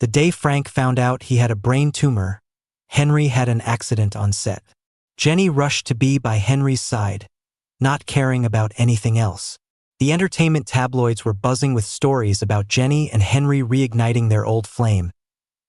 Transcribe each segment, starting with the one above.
The day Frank found out he had a brain tumor, Henry had an accident on set. Jenny rushed to be by Henry's side, not caring about anything else. The entertainment tabloids were buzzing with stories about Jenny and Henry reigniting their old flame,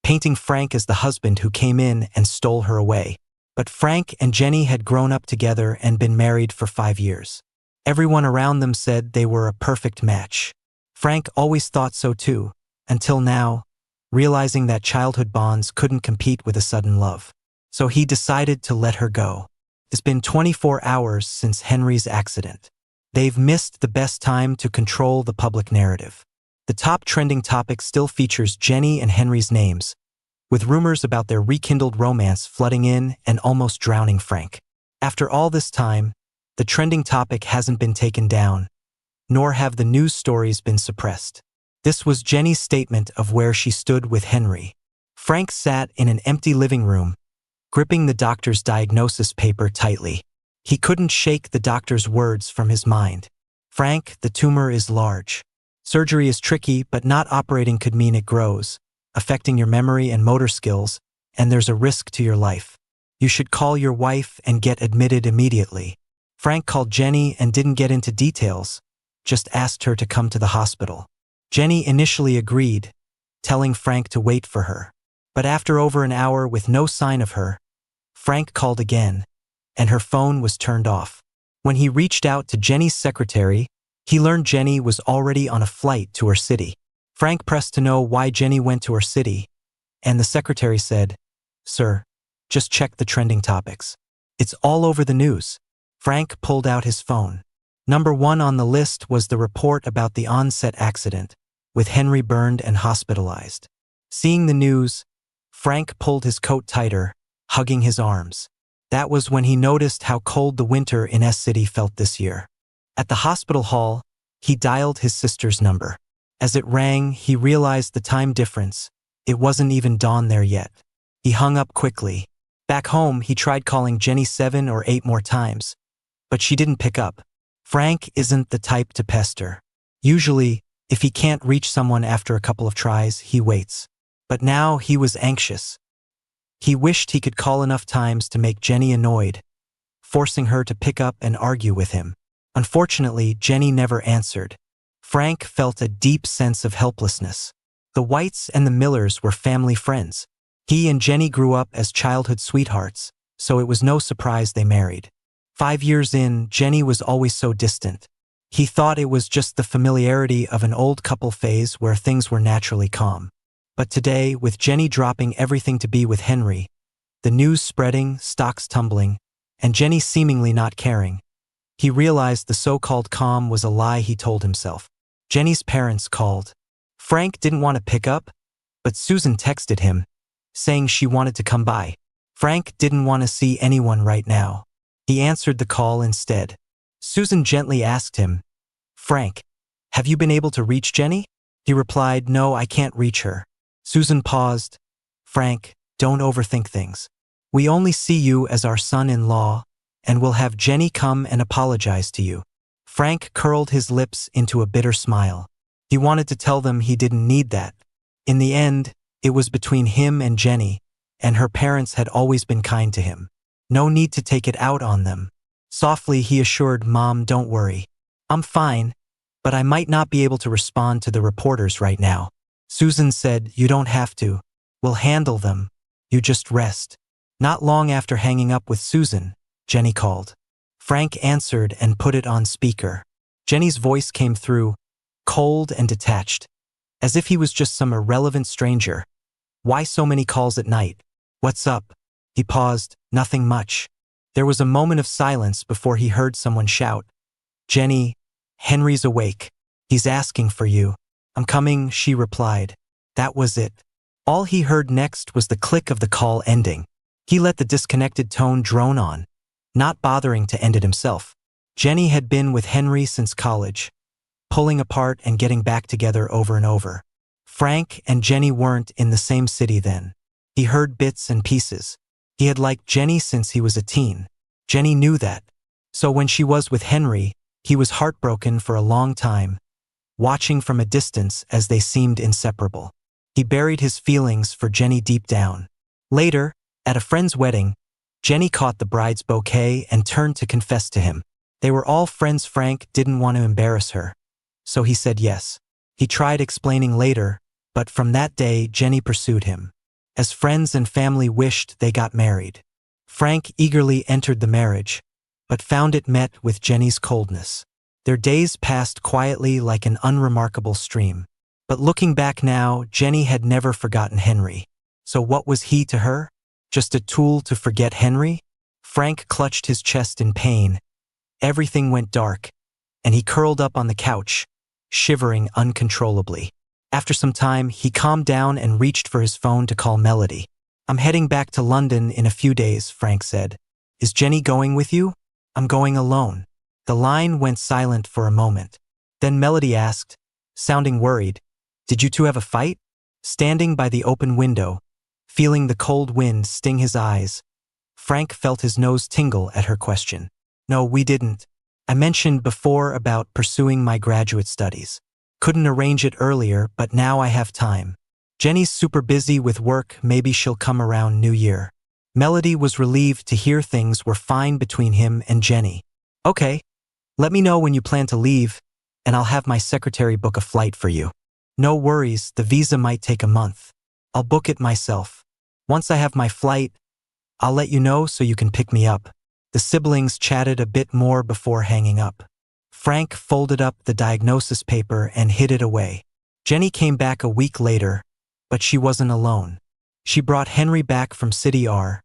painting Frank as the husband who came in and stole her away. But Frank and Jenny had grown up together and been married for 5 years. Everyone around them said they were a perfect match. Frank always thought so too, until now, realizing that childhood bonds couldn't compete with a sudden love. So he decided to let her go. It's been 24 hours since Henry's accident. They've missed the best time to control the public narrative. The top trending topic still features Jenny and Henry's names, with rumors about their rekindled romance flooding in and almost drowning Frank. After all this time, the trending topic hasn't been taken down, nor have the news stories been suppressed. This was Jenny's statement of where she stood with Henry. Frank sat in an empty living room, gripping the doctor's diagnosis paper tightly. He couldn't shake the doctor's words from his mind. Frank, the tumor is large. Surgery is tricky, but not operating could mean it grows, affecting your memory and motor skills, and there's a risk to your life. You should call your wife and get admitted immediately. Frank called Jenny and didn't get into details, just asked her to come to the hospital. Jenny initially agreed, telling Frank to wait for her. But after over an hour with no sign of her, Frank called again, and her phone was turned off. When he reached out to Jenny's secretary, he learned Jenny was already on a flight to her city. Frank pressed to know why Jenny went to her city, and the secretary said, "Sir, just check the trending topics. It's all over the news." Frank pulled out his phone. Number 1 on the list was the report about the on-set accident, with Henry burned and hospitalized. Seeing the news, Frank pulled his coat tighter, hugging his arms. That was when he noticed how cold the winter in S-City felt this year. At the hospital hall, he dialed his sister's number. As it rang, he realized the time difference. It wasn't even dawn there yet. He hung up quickly. Back home, he tried calling Jenny 7 or 8 more times, but she didn't pick up. Frank isn't the type to pester. Usually, if he can't reach someone after a couple of tries, he waits. But now he was anxious. He wished he could call enough times to make Jenny annoyed, forcing her to pick up and argue with him. Unfortunately, Jenny never answered. Frank felt a deep sense of helplessness. The Whites and the Millers were family friends. He and Jenny grew up as childhood sweethearts, so it was no surprise they married. 5 years in, Jenny was always so distant. He thought it was just the familiarity of an old couple phase where things were naturally calm. But today, with Jenny dropping everything to be with Henry, the news spreading, stocks tumbling, and Jenny seemingly not caring, he realized the so-called calm was a lie he told himself. Jenny's parents called. Frank didn't want to pick up, but Susan texted him, saying she wanted to come by. Frank didn't want to see anyone right now. He answered the call instead. Susan gently asked him, "Frank, have you been able to reach Jenny?" He replied, "No, I can't reach her." Susan paused. "Frank, don't overthink things. We only see you as our son-in-law, and we'll have Jenny come and apologize to you." Frank curled his lips into a bitter smile. He wanted to tell them he didn't need that. In the end, it was between him and Jenny, and her parents had always been kind to him. No need to take it out on them. Softly, he assured Mom, "Don't worry. I'm fine, but I might not be able to respond to the reporters right now." Susan said, "You don't have to. We'll handle them. You just rest." Not long after hanging up with Susan, Jenny called. Frank answered and put it on speaker. Jenny's voice came through, cold and detached, as if he was just some irrelevant stranger. "Why so many calls at night? What's up?" He paused. "Nothing much." There was a moment of silence before he heard someone shout, "Jenny, Henry's awake. He's asking for you." "I'm coming," she replied. That was it. All he heard next was the click of the call ending. He let the disconnected tone drone on, not bothering to end it himself. Jenny had been with Henry since college, pulling apart and getting back together over and over. Frank and Jenny weren't in the same city then. He heard bits and pieces. He had liked Jenny since he was a teen. Jenny knew that. So when she was with Henry, he was heartbroken for a long time, watching from a distance as they seemed inseparable. He buried his feelings for Jenny deep down. Later, at a friend's wedding, Jenny caught the bride's bouquet and turned to confess to him. They were all friends. Frank didn't want to embarrass her, so he said yes. He tried explaining later, but from that day Jenny pursued him. As friends and family wished, they got married. Frank eagerly entered the marriage, but found it met with Jenny's coldness. Their days passed quietly like an unremarkable stream. But looking back now, Jenny had never forgotten Henry. So what was he to her? Just a tool to forget Henry? Frank clutched his chest in pain. Everything went dark, and he curled up on the couch, shivering uncontrollably. After some time, he calmed down and reached for his phone to call Melody. "I'm heading back to London in a few days," Frank said. "Is Jenny going with you?" "I'm going alone." The line went silent for a moment. Then Melody asked, sounding worried, "Did you two have a fight?" Standing by the open window, feeling the cold wind sting his eyes, Frank felt his nose tingle at her question. "No, we didn't. I mentioned before about pursuing my graduate studies. Couldn't arrange it earlier, but now I have time. Jenny's super busy with work, maybe she'll come around New Year." Melody was relieved to hear things were fine between him and Jenny. "Okay, let me know when you plan to leave, and I'll have my secretary book a flight for you." "No worries, the visa might take a month. I'll book it myself. Once I have my flight, I'll let you know so you can pick me up." The siblings chatted a bit more before hanging up. Frank folded up the diagnosis paper and hid it away. Jenny came back a week later, but she wasn't alone. She brought Henry back from City R,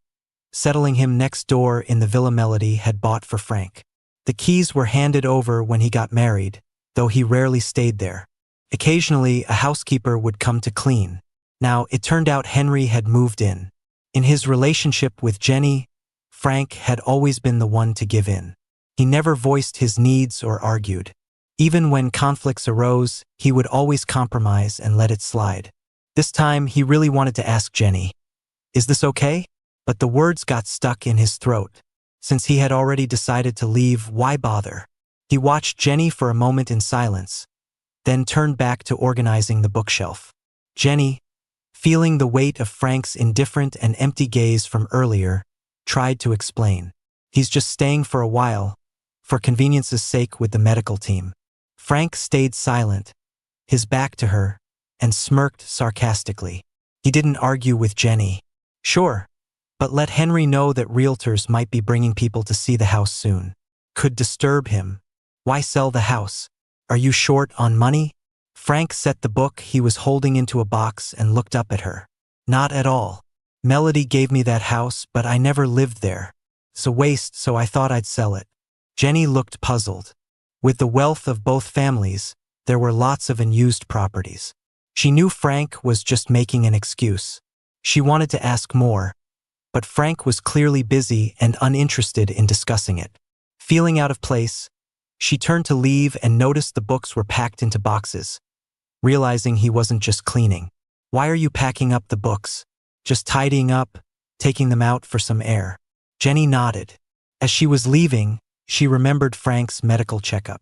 settling him next door in the villa Melody had bought for Frank. The keys were handed over when he got married, though he rarely stayed there. Occasionally, a housekeeper would come to clean. Now, it turned out Henry had moved in. In his relationship with Jenny, Frank had always been the one to give in. He never voiced his needs or argued. Even when conflicts arose, he would always compromise and let it slide. This time, he really wanted to ask Jenny, "Is this okay?" But the words got stuck in his throat. Since he had already decided to leave, why bother? He watched Jenny for a moment in silence, then turned back to organizing the bookshelf. Jenny, feeling the weight of Frank's indifferent and empty gaze from earlier, tried to explain. "He's just staying for a while, for convenience's sake with the medical team." Frank stayed silent, his back to her, and smirked sarcastically. He didn't argue with Jenny. Sure, but let Henry know that realtors might be bringing people to see the house soon. Could disturb him. Why sell the house? Are you short on money? Frank set the book he was holding into a box and looked up at her. "Not at all. Melody gave me that house, but I never lived there. It's a waste, so I thought I'd sell it." Jenny looked puzzled. With the wealth of both families, there were lots of unused properties. She knew Frank was just making an excuse. She wanted to ask more, but Frank was clearly busy and uninterested in discussing it. Feeling out of place, she turned to leave and noticed the books were packed into boxes. Realizing he wasn't just cleaning. "Why are you packing up the books?" "Just tidying up, taking them out for some air." Jenny nodded. As she was leaving, she remembered Frank's medical checkup.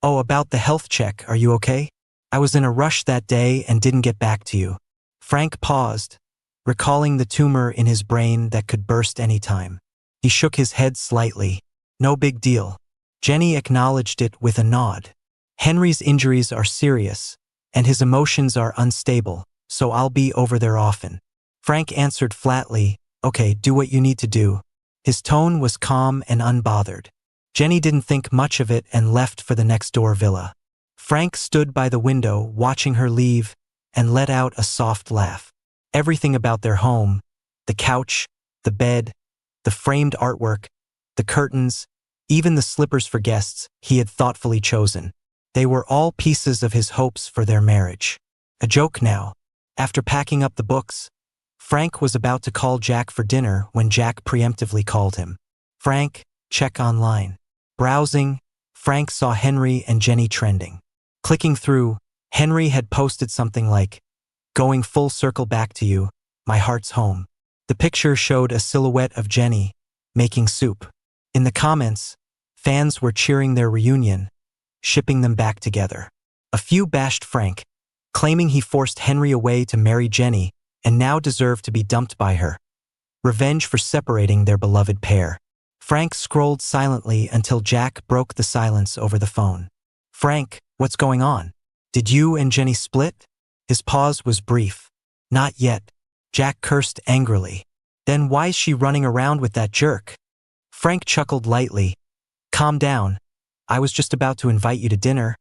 "Oh, about the health check, are you okay? I was in a rush that day and didn't get back to you." Frank paused, recalling the tumor in his brain that could burst any time. He shook his head slightly. "No big deal." Jenny acknowledged it with a nod. "Henry's injuries are serious, and his emotions are unstable, so I'll be over there often." Frank answered flatly, "Okay, do what you need to do." His tone was calm and unbothered. Jenny didn't think much of it and left for the next-door villa. Frank stood by the window, watching her leave, and let out a soft laugh. Everything about their home, the couch, the bed, the framed artwork, the curtains, even the slippers for guests, he had thoughtfully chosen. They were all pieces of his hopes for their marriage. A joke now. After packing up the books, Frank was about to call Jack for dinner when Jack preemptively called him. "Frank, check online." Browsing, Frank saw Henry and Jenny trending. Clicking through, Henry had posted something like, "Going full circle back to you, my heart's home." The picture showed a silhouette of Jenny, making soup. In the comments, fans were cheering their reunion, shipping them back together. A few bashed Frank, claiming he forced Henry away to marry Jenny and now deserved to be dumped by her. Revenge for separating their beloved pair. Frank scrolled silently until Jack broke the silence over the phone. "Frank, what's going on? Did you and Jenny split?" His pause was brief. "Not yet." Jack cursed angrily. "Then why's she running around with that jerk?" Frank chuckled lightly. "Calm down. I was just about to invite you to dinner,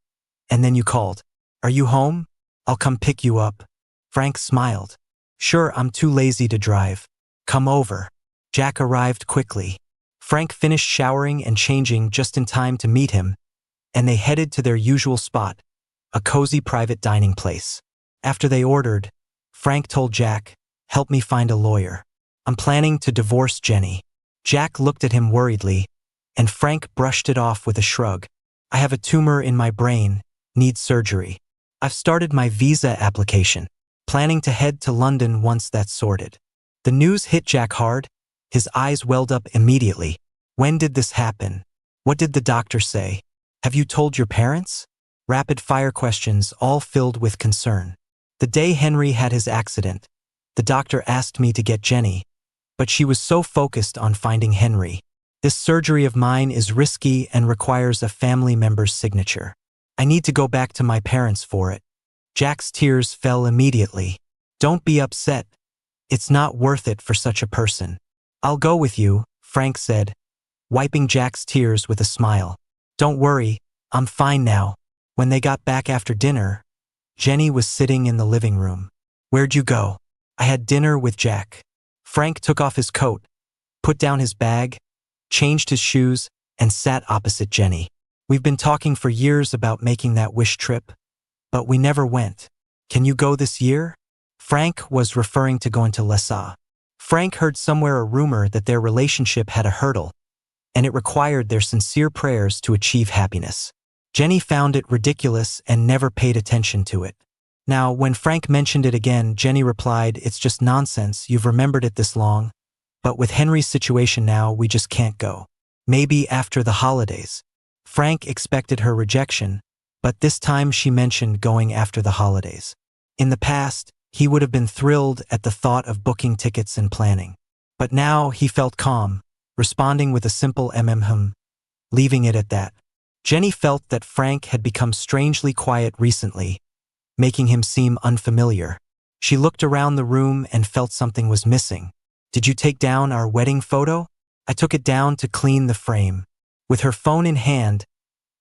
and then you called. Are you home? I'll come pick you up." Frank smiled. "Sure, I'm too lazy to drive. Come over." Jack arrived quickly. Frank finished showering and changing just in time to meet him, and they headed to their usual spot, a cozy private dining place. After they ordered, Frank told Jack, "Help me find a lawyer. I'm planning to divorce Jenny." Jack looked at him worriedly, and Frank brushed it off with a shrug. "I have a tumor in my brain, need surgery. I've started my visa application, planning to head to London once that's sorted." The news hit Jack hard. His eyes welled up immediately. "When did this happen? What did the doctor say? Have you told your parents?" Rapid-fire questions, all filled with concern. "The day Henry had his accident, the doctor asked me to get Jenny, but she was so focused on finding Henry. This surgery of mine is risky and requires a family member's signature. I need to go back to my parents for it." Jack's tears fell immediately. "Don't be upset. It's not worth it for such a person." "I'll go with you," Frank said, wiping Jack's tears with a smile. "Don't worry, I'm fine now." When they got back after dinner, Jenny was sitting in the living room. "Where'd you go?" "I had dinner with Jack." Frank took off his coat, put down his bag, changed his shoes, and sat opposite Jenny. "We've been talking for years about making that wish trip, but we never went. Can you go this year?" Frank was referring to going to Les. Frank heard somewhere a rumor that their relationship had a hurdle, and it required their sincere prayers to achieve happiness. Jenny found it ridiculous and never paid attention to it. Now, when Frank mentioned it again, Jenny replied, "It's just nonsense, you've remembered it this long, but with Henry's situation now, we just can't go. Maybe after the holidays." Frank expected her rejection, but this time she mentioned going after the holidays. In the past, he would have been thrilled at the thought of booking tickets and planning. But now he felt calm, responding with a simple leaving it at that. Jenny felt that Frank had become strangely quiet recently, making him seem unfamiliar. She looked around the room and felt something was missing. "Did you take down our wedding photo?" "I took it down to clean the frame." With her phone in hand,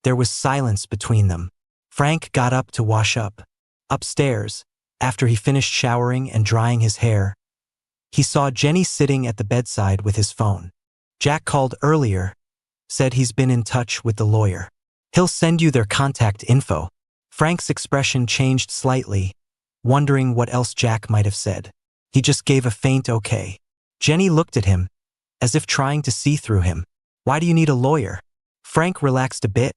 there was silence between them. Frank got up to wash up. Upstairs, after he finished showering and drying his hair, he saw Jenny sitting at the bedside with his phone. "Jack called earlier, said he's been in touch with the lawyer. He'll send you their contact info." Frank's expression changed slightly, wondering what else Jack might have said. He just gave a faint okay. Jenny looked at him, as if trying to see through him. "Why do you need a lawyer?" Frank relaxed a bit,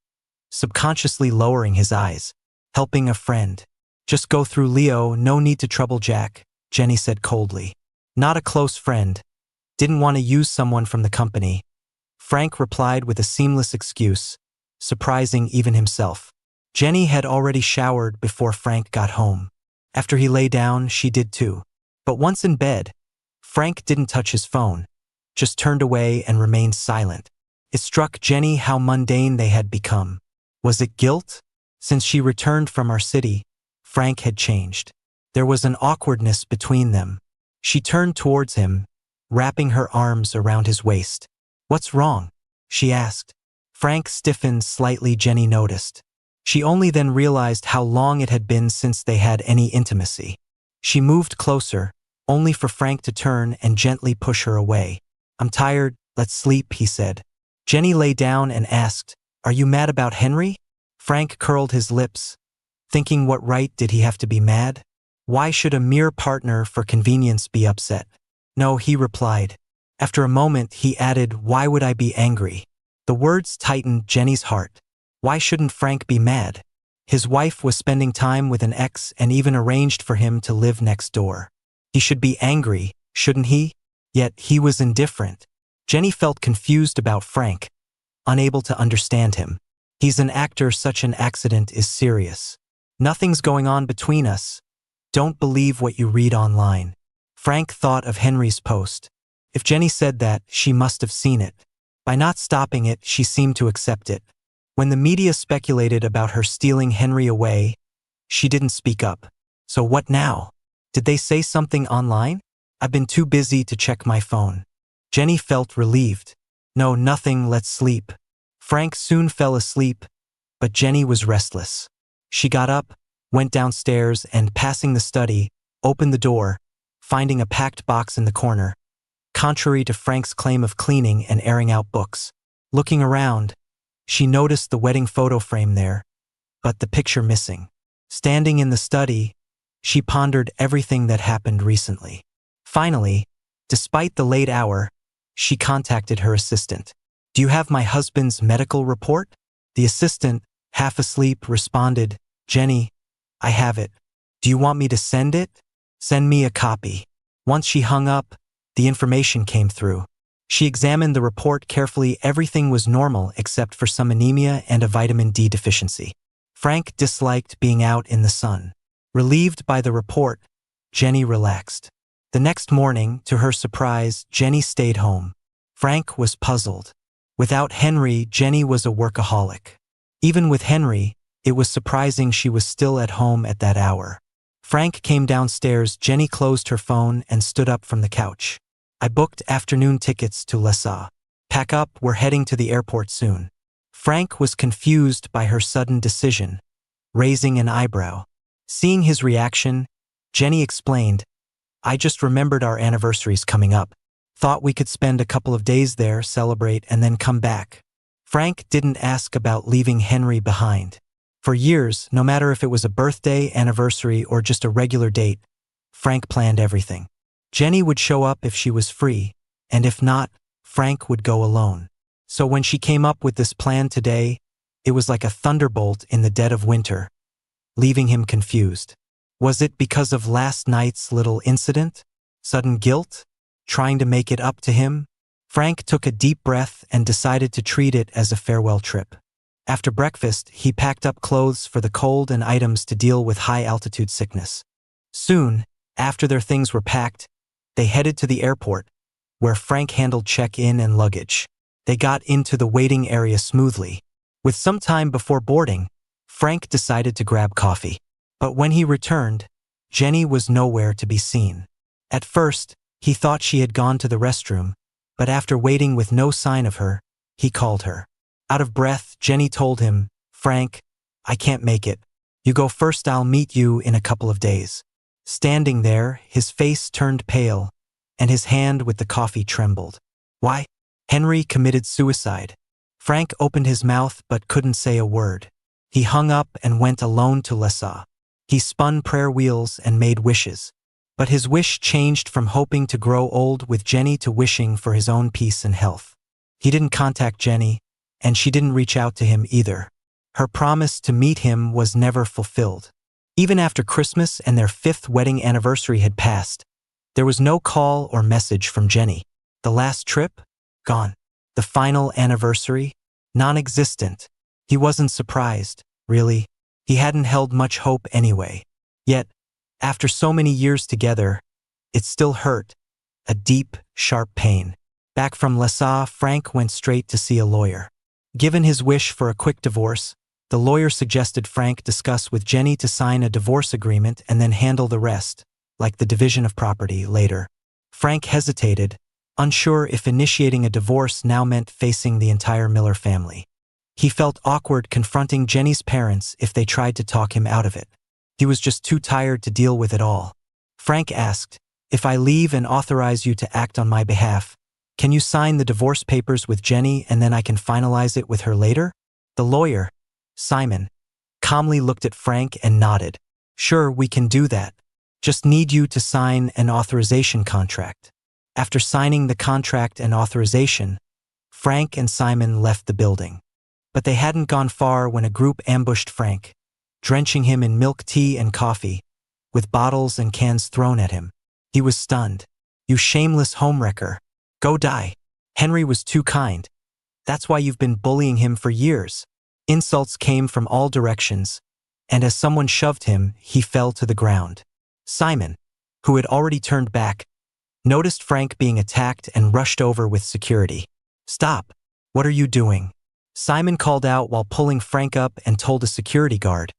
subconsciously lowering his eyes. "Helping a friend. Just go through Leo, no need to trouble Jack," Jenny said coldly. "Not a close friend. Didn't want to use someone from the company." Frank replied with a seamless excuse, surprising even himself. Jenny had already showered before Frank got home. After he lay down, she did too. But once in bed, Frank didn't touch his phone, just turned away and remained silent. It struck Jenny how mundane they had become. Was it guilt? Since she returned from our city, Frank had changed. There was an awkwardness between them. She turned towards him, wrapping her arms around his waist. "What's wrong?" she asked. Frank stiffened slightly. Jenny noticed. She only then realized how long it had been since they had any intimacy. She moved closer, only for Frank to turn and gently push her away. "I'm tired, let's sleep," he said. Jenny lay down and asked, "Are you mad about Henry?" Frank curled his lips, thinking what right did he have to be mad? Why should a mere partner for convenience be upset? "No," he replied. After a moment, he added, "Why would I be angry?" The words tightened Jenny's heart. Why shouldn't Frank be mad? His wife was spending time with an ex and even arranged for him to live next door. He should be angry, shouldn't he? Yet he was indifferent. Jenny felt confused about Frank, unable to understand him. He's an actor, such an accident is serious. Nothing's going on between us. Don't believe what you read online. Frank thought of Henry's post. If Jenny said that, she must have seen it. By not stopping it, she seemed to accept it. When the media speculated about her stealing Henry away, she didn't speak up. So what now? Did they say something online? I've been too busy to check my phone. Jenny felt relieved. No, nothing, let's sleep. Frank soon fell asleep, but Jenny was restless. She got up, went downstairs, and passing the study, opened the door, finding a packed box in the corner. Contrary to Frank's claim of cleaning and airing out books. Looking around, she noticed the wedding photo frame there, but the picture missing. Standing in the study, she pondered everything that happened recently. Finally, despite the late hour, she contacted her assistant. Do you have my husband's medical report? The assistant, half asleep, responded, Jenny, I have it. Do you want me to send it? Send me a copy. Once she hung up, the information came through. She examined the report carefully. Everything was normal except for some anemia and a vitamin D deficiency. Frank disliked being out in the sun. Relieved by the report, Jenny relaxed. The next morning, to her surprise, Jenny stayed home. Frank was puzzled. Without Henry, Jenny was a workaholic. Even with Henry, it was surprising she was still at home at that hour. Frank came downstairs. Jenny closed her phone and stood up from the couch. I booked afternoon tickets to Les. Pack up, we're heading to the airport soon. Frank was confused by her sudden decision, raising an eyebrow. Seeing his reaction, Jenny explained, I just remembered our anniversary's coming up. Thought we could spend a couple of days there, celebrate, and then come back. Frank didn't ask about leaving Henry behind. For years, no matter if it was a birthday, anniversary, or just a regular date, Frank planned everything. Jenny would show up if she was free, and if not, Frank would go alone. So when she came up with this plan today, it was like a thunderbolt in the dead of winter, leaving him confused. Was it because of last night's little incident? Sudden guilt? Trying to make it up to him? Frank took a deep breath and decided to treat it as a farewell trip. After breakfast, he packed up clothes for the cold and items to deal with high-altitude sickness. Soon, after their things were packed, they headed to the airport, where Frank handled check-in and luggage. They got into the waiting area smoothly. With some time before boarding, Frank decided to grab coffee. But when he returned, Jenny was nowhere to be seen. At first, he thought she had gone to the restroom, but after waiting with no sign of her, he called her. Out of breath, Jenny told him, Frank, I can't make it. You go first, I'll meet you in a couple of days. Standing there, his face turned pale, and his hand with the coffee trembled. Why? Henry committed suicide. Frank opened his mouth but couldn't say a word. He hung up and went alone to Les. He spun prayer wheels and made wishes. But his wish changed from hoping to grow old with Jenny to wishing for his own peace and health. He didn't contact Jenny, and she didn't reach out to him either. Her promise to meet him was never fulfilled. Even after Christmas and their 5th wedding anniversary had passed, there was no call or message from Jenny. The last trip? Gone. The final anniversary? Non-existent. He wasn't surprised, really. He hadn't held much hope anyway. Yet, after so many years together, it still hurt, a deep, sharp pain. Back from Les, Frank went straight to see a lawyer. Given his wish for a quick divorce, the lawyer suggested Frank discuss with Jenny to sign a divorce agreement and then handle the rest, like the division of property, later. Frank hesitated, unsure if initiating a divorce now meant facing the entire Miller family. He felt awkward confronting Jenny's parents if they tried to talk him out of it. He was just too tired to deal with it all. Frank asked, if I leave and authorize you to act on my behalf, can you sign the divorce papers with Jenny and then I can finalize it with her later? The lawyer, Simon, calmly looked at Frank and nodded. Sure, we can do that. Just need you to sign an authorization contract. After signing the contract and authorization, Frank and Simon left the building. But they hadn't gone far when a group ambushed Frank, drenching him in milk tea and coffee, with bottles and cans thrown at him. He was stunned. You shameless homewrecker. Go die. Henry was too kind. That's why you've been bullying him for years. Insults came from all directions, and as someone shoved him, he fell to the ground. Simon, who had already turned back, noticed Frank being attacked and rushed over with security. "Stop! What are you doing?" Simon called out while pulling Frank up and told a security guard,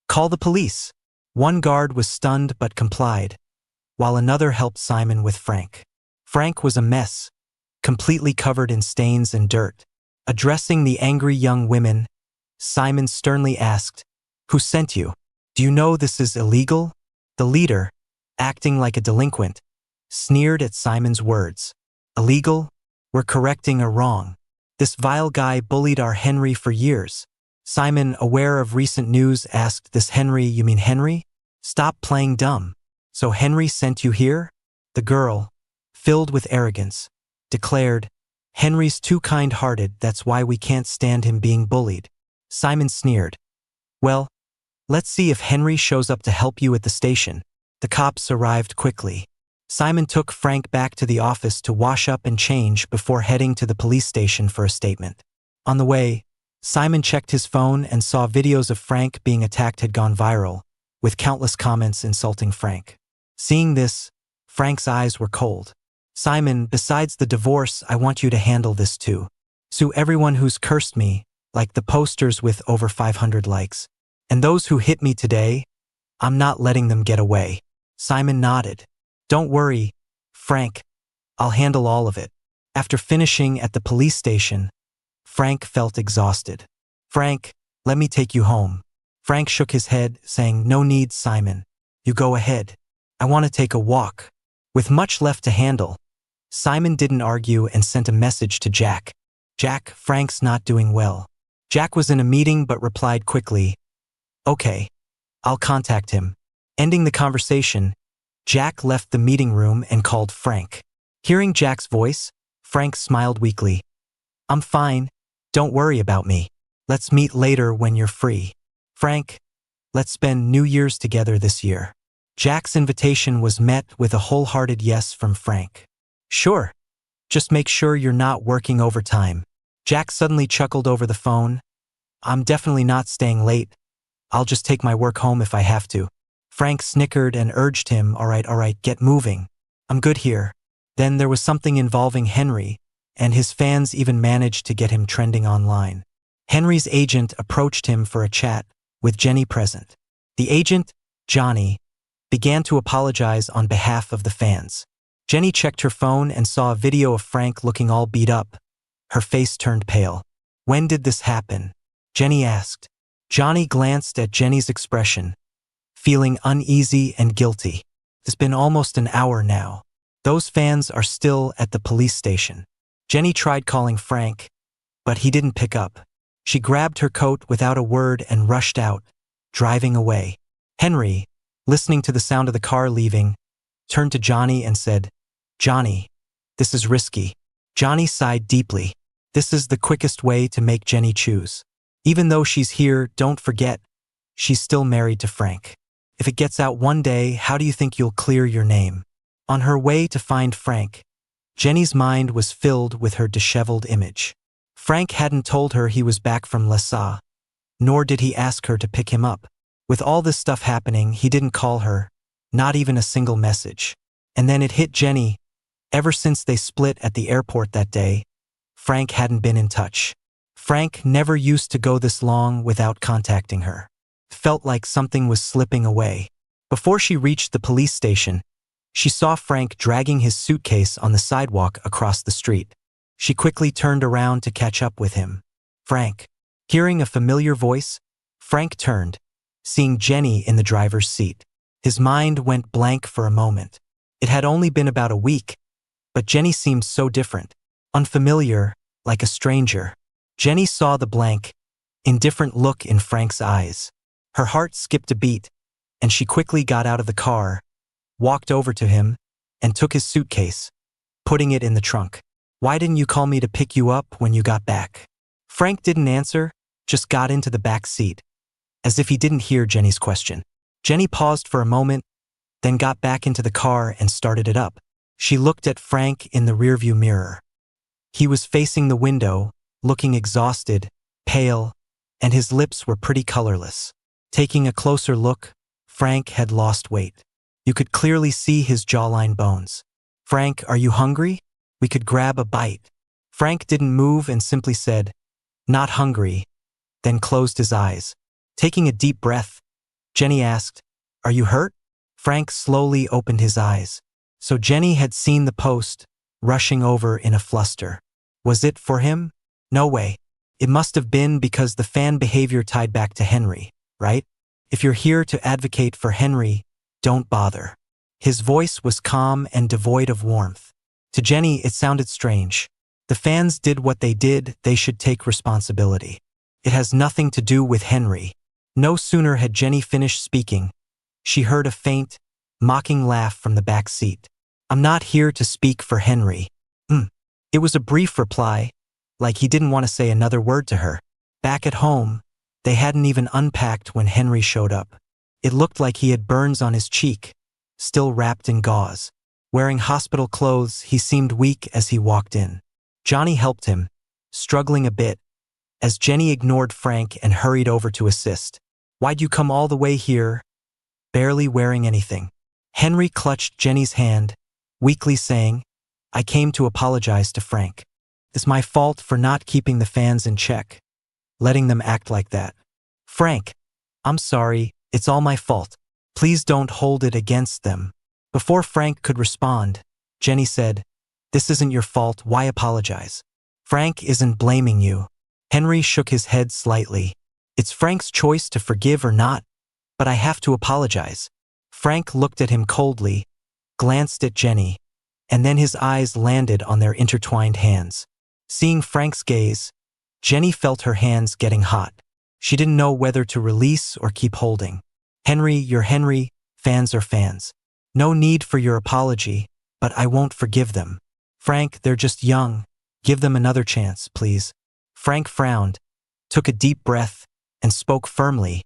"Call the police." One guard was stunned but complied, while another helped Simon with Frank. Frank was a mess, completely covered in stains and dirt. Addressing the angry young women, Simon sternly asked, "Who sent you? Do you know this is illegal?" The leader, acting like a delinquent, sneered at Simon's words. "Illegal? We're correcting a wrong. This vile guy bullied our Henry for years." Simon, aware of recent news, asked, "This Henry, you mean Henry? Stop playing dumb. So Henry sent you here?" The girl, filled with arrogance, declared, "Henry's too kind-hearted, that's why we can't stand him being bullied." Simon sneered, "Well, let's see if Henry shows up to help you at the station." The cops arrived quickly. Simon took Frank back to the office to wash up and change before heading to the police station for a statement. On the way, Simon checked his phone and saw videos of Frank being attacked had gone viral, with countless comments insulting Frank. Seeing this, Frank's eyes were cold. "Simon, besides the divorce, I want you to handle this too. Sue everyone who's cursed me, like the posters with over 500 likes. And those who hit me today, I'm not letting them get away." Simon nodded. "Don't worry, Frank. I'll handle all of it." After finishing at the police station, Frank felt exhausted. "Frank, let me take you home." Frank shook his head, saying, "No need, Simon. You go ahead. I want to take a walk." With much left to handle, Simon didn't argue and sent a message to Jack. "Jack, Frank's not doing well." Jack was in a meeting but replied quickly, "Okay, I'll contact him." Ending the conversation, Jack left the meeting room and called Frank. Hearing Jack's voice, Frank smiled weakly. "I'm fine. Don't worry about me. Let's meet later when you're free. Frank, let's spend New Year's together this year." Jack's invitation was met with a wholehearted yes from Frank. "Sure. Just make sure you're not working overtime." Jack suddenly chuckled over the phone. "I'm definitely not staying late. I'll just take my work home if I have to." Frank snickered and urged him, all right, get moving. I'm good here." Then there was something involving Henry, and his fans even managed to get him trending online. Henry's agent approached him for a chat, with Jenny present. The agent, Johnny, began to apologize on behalf of the fans. Jenny checked her phone and saw a video of Frank looking all beat up. Her face turned pale. "When did this happen?" Jenny asked. Johnny glanced at Jenny's expression, feeling uneasy and guilty. "It's been almost an hour now. Those fans are still at the police station." Jenny tried calling Frank, but he didn't pick up. She grabbed her coat without a word and rushed out, driving away. Henry, listening to the sound of the car leaving, turned to Johnny and said, "Johnny, this is risky." Johnny sighed deeply. "This is the quickest way to make Jenny choose. Even though she's here, don't forget, she's still married to Frank. If it gets out one day, how do you think you'll clear your name?" On her way to find Frank, Jenny's mind was filled with her disheveled image. Frank hadn't told her he was back from Lhasa, nor did he ask her to pick him up. With all this stuff happening, he didn't call her, not even a single message. And then it hit Jenny. Ever since they split at the airport that day, Frank hadn't been in touch. Frank never used to go this long without contacting her. It felt like something was slipping away. Before she reached the police station, she saw Frank dragging his suitcase on the sidewalk across the street. She quickly turned around to catch up with him. "Frank." Hearing a familiar voice, Frank turned, seeing Jenny in the driver's seat. His mind went blank for a moment. It had only been about a week, but Jenny seemed so different, unfamiliar, like a stranger. Jenny saw the blank, indifferent look in Frank's eyes. Her heart skipped a beat, and she quickly got out of the car, walked over to him, and took his suitcase, putting it in the trunk. "Why didn't you call me to pick you up when you got back?" Frank didn't answer, just got into the back seat, as if he didn't hear Jenny's question. Jenny paused for a moment, then got back into the car and started it up. She looked at Frank in the rearview mirror. He was facing the window, looking exhausted, pale, and his lips were pretty colorless. Taking a closer look, Frank had lost weight. You could clearly see his jawline bones. "Frank, are you hungry? We could grab a bite." Frank didn't move and simply said, "Not hungry," then closed his eyes. Taking a deep breath, Jenny asked, "Are you hurt?" Frank slowly opened his eyes. So Jenny had seen the post, rushing over in a fluster. Was it for him? No way. It must have been because the fan behavior tied back to Henry, right? If you're here to advocate for Henry, don't bother. His voice was calm and devoid of warmth. To Jenny, it sounded strange. The fans did what they did, they should take responsibility. It has nothing to do with Henry. No sooner had Jenny finished speaking, she heard a faint, mocking laugh from the back seat. "I'm not here to speak for Henry." It was a brief reply, like he didn't want to say another word to her. Back at home, they hadn't even unpacked when Henry showed up. It looked like he had burns on his cheek, still wrapped in gauze. Wearing hospital clothes, he seemed weak as he walked in. Johnny helped him, struggling a bit, as Jenny ignored Frank and hurried over to assist. "Why'd you come all the way here, barely wearing anything?" Henry clutched Jenny's hand, weakly saying, "I came to apologize to Frank. It's my fault for not keeping the fans in check, letting them act like that. Frank, I'm sorry, it's all my fault. Please don't hold it against them." Before Frank could respond, Jenny said, "This isn't your fault, why apologize? Frank isn't blaming you." Henry shook his head slightly. "It's Frank's choice to forgive or not, but I have to apologize." Frank looked at him coldly, glanced at Jenny, and then his eyes landed on their intertwined hands. Seeing Frank's gaze, Jenny felt her hands getting hot. She didn't know whether to release or keep holding. "Henry, you're Henry, fans are fans. No need for your apology, but I won't forgive them. Frank, they're just young. Give them another chance, please." Frank frowned, took a deep breath, and spoke firmly.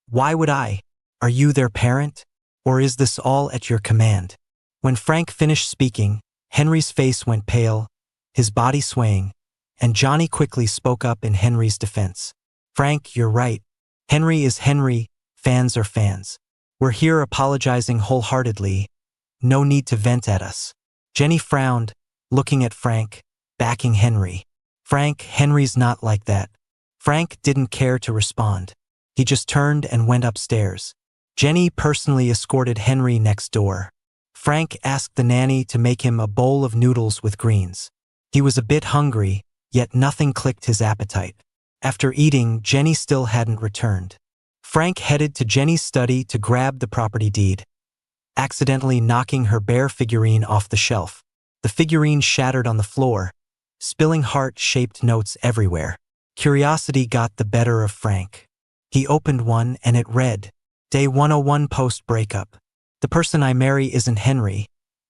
"Why would I? Are you their parent? Or is this all at your command?" When Frank finished speaking, Henry's face went pale, his body swaying, and Johnny quickly spoke up in Henry's defense. "Frank, you're right. Henry is Henry, fans are fans. We're here apologizing wholeheartedly. No need to vent at us." Jenny frowned, looking at Frank, backing Henry. "Frank, Henry's not like that." Frank didn't care to respond. He just turned and went upstairs. Jenny personally escorted Henry next door. Frank asked the nanny to make him a bowl of noodles with greens. He was a bit hungry, yet nothing clicked his appetite. After eating, Jenny still hadn't returned. Frank headed to Jenny's study to grab the property deed, accidentally knocking her bear figurine off the shelf. The figurine shattered on the floor, spilling heart-shaped notes everywhere. Curiosity got the better of Frank. He opened one and it read, "Day 101 post-breakup. The person I marry isn't Henry,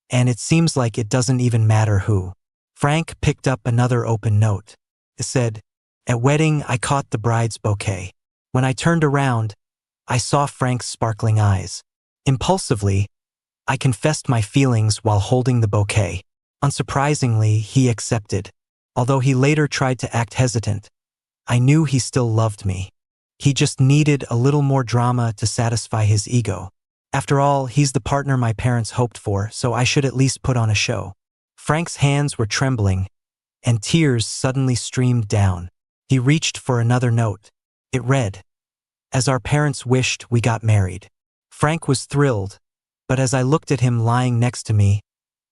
and it seems like it doesn't even matter who." Frank picked up another open note. It said, "At wedding, I caught the bride's bouquet. When I turned around, I saw Frank's sparkling eyes. Impulsively, I confessed my feelings while holding the bouquet. Unsurprisingly, he accepted. Although he later tried to act hesitant, I knew he still loved me. He just needed a little more drama to satisfy his ego. After all, he's the partner my parents hoped for, so I should at least put on a show." Frank's hands were trembling, and tears suddenly streamed down. He reached for another note. It read, "As our parents wished, we got married." Frank was thrilled, but as I looked at him lying next to me,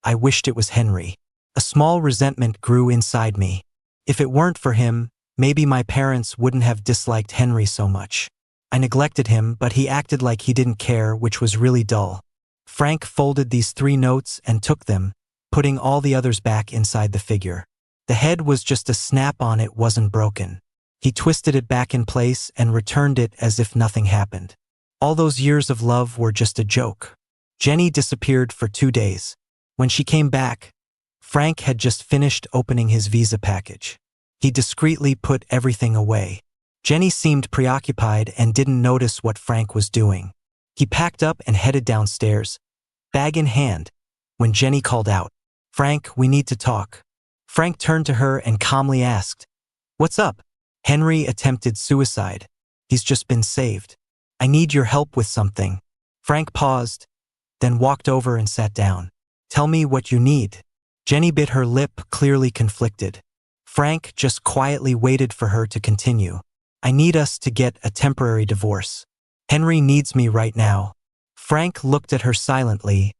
I wished it was Henry. A small resentment grew inside me. If it weren't for him, maybe my parents wouldn't have disliked Henry so much. I neglected him, but he acted like he didn't care, which was really dull. Frank folded these 3 notes and took them, putting all the others back inside the figure. The head was just a snap-on, it wasn't broken. He twisted it back in place and returned it as if nothing happened. All those years of love were just a joke. Jenny disappeared for 2 days. When she came back, Frank had just finished opening his visa package. He discreetly put everything away. Jenny seemed preoccupied and didn't notice what Frank was doing. He packed up and headed downstairs, bag in hand, when Jenny called out, "Frank, we need to talk." Frank turned to her and calmly asked, "What's up?" "Henry attempted suicide. He's just been saved." I need your help with something. Frank paused, then walked over and sat down. Tell me what you need. Jenny bit her lip, clearly conflicted. Frank just quietly waited for her to continue. I need us to get a temporary divorce. Henry needs me right now. Frank looked at her silently,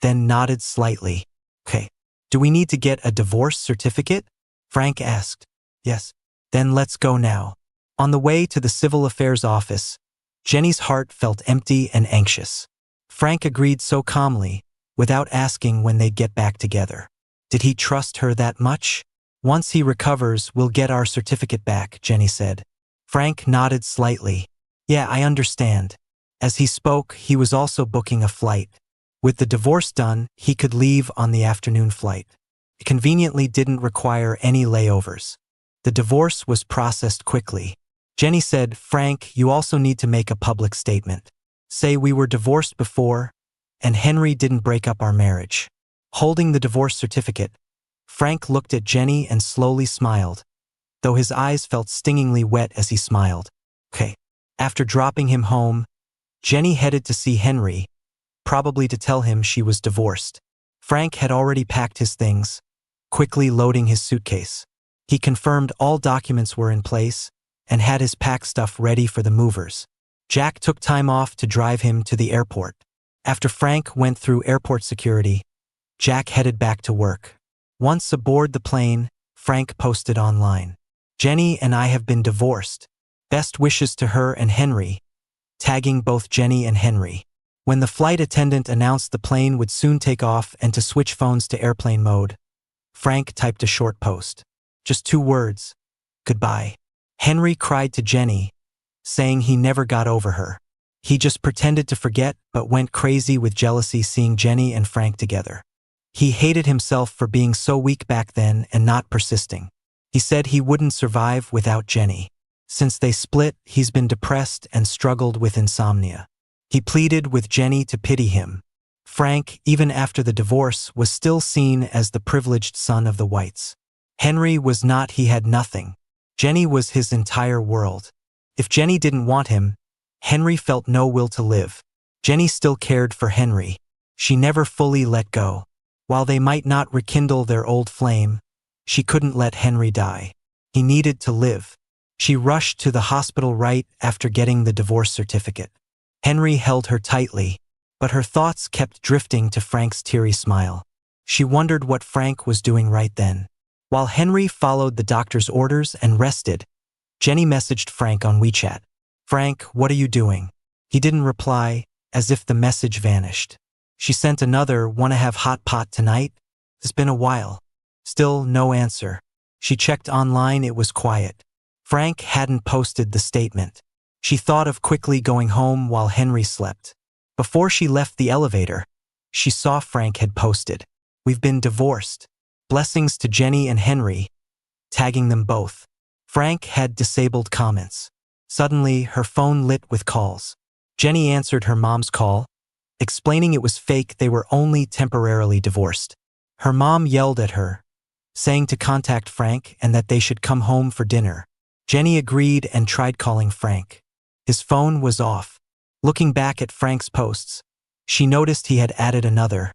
then nodded slightly. Okay. Do we need to get a divorce certificate? Frank asked. Yes. Then let's go now. On the way to the civil affairs office, Jenny's heart felt empty and anxious. Frank agreed so calmly, without asking when they'd get back together. Did he trust her that much? Once he recovers, we'll get our certificate back, Jenny said. Frank nodded slightly. Yeah, I understand. As he spoke, he was also booking a flight. With the divorce done, he could leave on the afternoon flight. It conveniently didn't require any layovers. The divorce was processed quickly. Jenny said, Frank, you also need to make a public statement. Say we were divorced before, and Henry didn't break up our marriage. Holding the divorce certificate, Frank looked at Jenny and slowly smiled, though his eyes felt stingingly wet as he smiled. Okay. After dropping him home, Jenny headed to see Henry, probably to tell him she was divorced. Frank had already packed his things, quickly loading his suitcase. He confirmed all documents were in place and had his pack stuff ready for the movers. Jack took time off to drive him to the airport. After Frank went through airport security, Jack headed back to work. Once aboard the plane, Frank posted online. Jenny and I have been divorced. Best wishes to her and Henry, tagging both Jenny and Henry. When the flight attendant announced the plane would soon take off and to switch phones to airplane mode, Frank typed a short post. Just 2 words. Goodbye. Henry cried to Jenny, saying he never got over her. He just pretended to forget but went crazy with jealousy seeing Jenny and Frank together. He hated himself for being so weak back then and not persisting. He said he wouldn't survive without Jenny. Since they split, he's been depressed and struggled with insomnia. He pleaded with Jenny to pity him. Frank, even after the divorce, was still seen as the privileged son of the Whites. Henry was not. He had nothing. Jenny was his entire world. If Jenny didn't want him, Henry felt no will to live. Jenny still cared for Henry. She never fully let go. While they might not rekindle their old flame, she couldn't let Henry die. He needed to live. She rushed to the hospital right after getting the divorce certificate. Henry held her tightly, but her thoughts kept drifting to Frank's teary smile. She wondered what Frank was doing right then. While Henry followed the doctor's orders and rested, Jenny messaged Frank on WeChat. Frank, what are you doing? He didn't reply, as if the message vanished. She sent another, wanna have hot pot tonight? It's been a while. Still no answer. She checked online, it was quiet. Frank hadn't posted the statement. She thought of quickly going home while Henry slept. Before she left the elevator, she saw Frank had posted, "We've been divorced. Blessings to Jenny and Henry," tagging them both. Frank had disabled comments. Suddenly, her phone lit with calls. Jenny answered her mom's call, explaining it was fake, they were only temporarily divorced. Her mom yelled at her, saying to contact Frank and that they should come home for dinner. Jenny agreed and tried calling Frank. His phone was off. Looking back at Frank's posts, she noticed he had added another,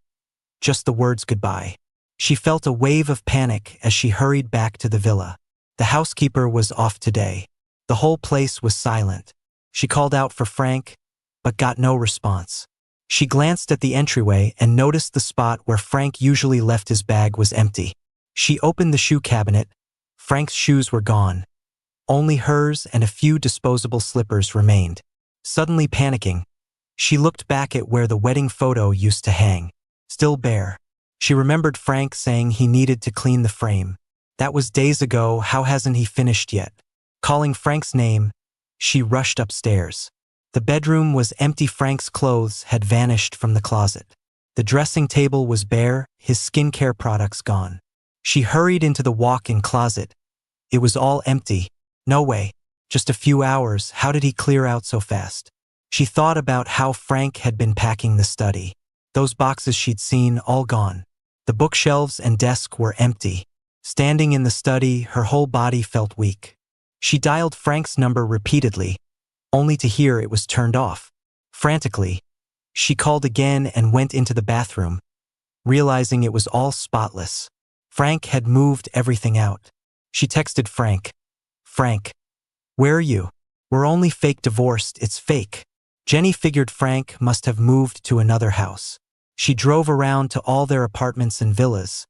just the words goodbye. She felt a wave of panic as she hurried back to the villa. The housekeeper was off today. The whole place was silent. She called out for Frank, but got no response. She glanced at the entryway and noticed the spot where Frank usually left his bag was empty. She opened the shoe cabinet. Frank's shoes were gone. Only hers and a few disposable slippers remained. Suddenly panicking, she looked back at where the wedding photo used to hang, still bare. She remembered Frank saying he needed to clean the frame. That was days ago, how hasn't he finished yet? Calling Frank's name, she rushed upstairs. The bedroom was empty. Frank's clothes had vanished from the closet. The dressing table was bare, his skincare products gone. She hurried into the walk-in closet. It was all empty. No way. Just a few hours, how did he clear out so fast? She thought about how Frank had been packing the study. Those boxes she'd seen, all gone. The bookshelves and desk were empty. Standing in the study, her whole body felt weak. She dialed Frank's number repeatedly, only to hear it was turned off. Frantically, she called again and went into the bathroom, realizing it was all spotless. Frank had moved everything out. She texted Frank. "Frank, where are you? We're only fake divorced, it's fake." Jenny figured Frank must have moved to another house. She drove around to all their apartments and villas.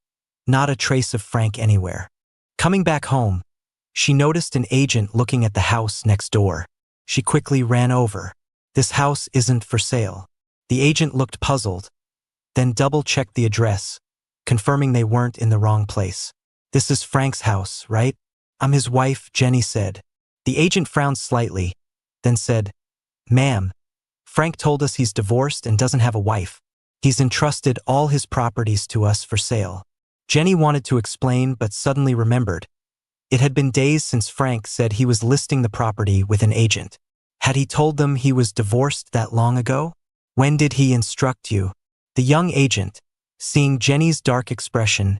Not a trace of Frank anywhere. Coming back home, she noticed an agent looking at the house next door. She quickly ran over. "This house isn't for sale." The agent looked puzzled, then double-checked the address, confirming they weren't in the wrong place. "This is Frank's house, right?" "I'm his wife," Jenny said. The agent frowned slightly, then said, "Ma'am, Frank told us he's divorced and doesn't have a wife. He's entrusted all his properties to us for sale." Jenny wanted to explain but suddenly remembered. It had been days since Frank said he was listing the property with an agent. Had he told them he was divorced that long ago? "When did he instruct you?" The young agent, seeing Jenny's dark expression,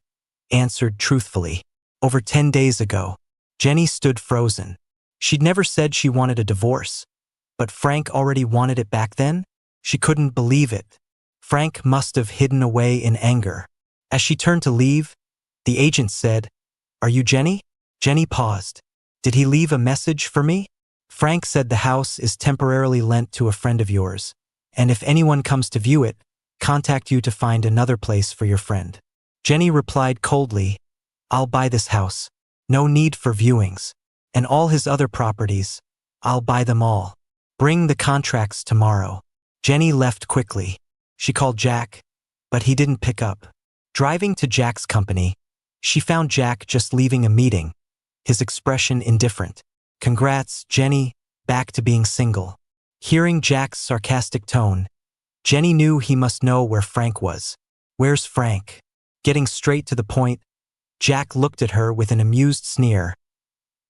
answered truthfully. "Over 10 days ago." Jenny stood frozen. She'd never said she wanted a divorce, but Frank already wanted it back then? She couldn't believe it. Frank must have hidden away in anger. As she turned to leave, the agent said, "Are you Jenny?" Jenny paused. "Did he leave a message for me?" "Frank said the house is temporarily lent to a friend of yours, and if anyone comes to view it, contact you to find another place for your friend." Jenny replied coldly, "I'll buy this house. No need for viewings. And all his other properties, I'll buy them all. Bring the contracts tomorrow." Jenny left quickly. She called Jack, but he didn't pick up. Driving to Jack's company, she found Jack just leaving a meeting, his expression indifferent. "Congrats, Jenny, back to being single." Hearing Jack's sarcastic tone, Jenny knew he must know where Frank was. "Where's Frank?" Getting straight to the point, Jack looked at her with an amused sneer.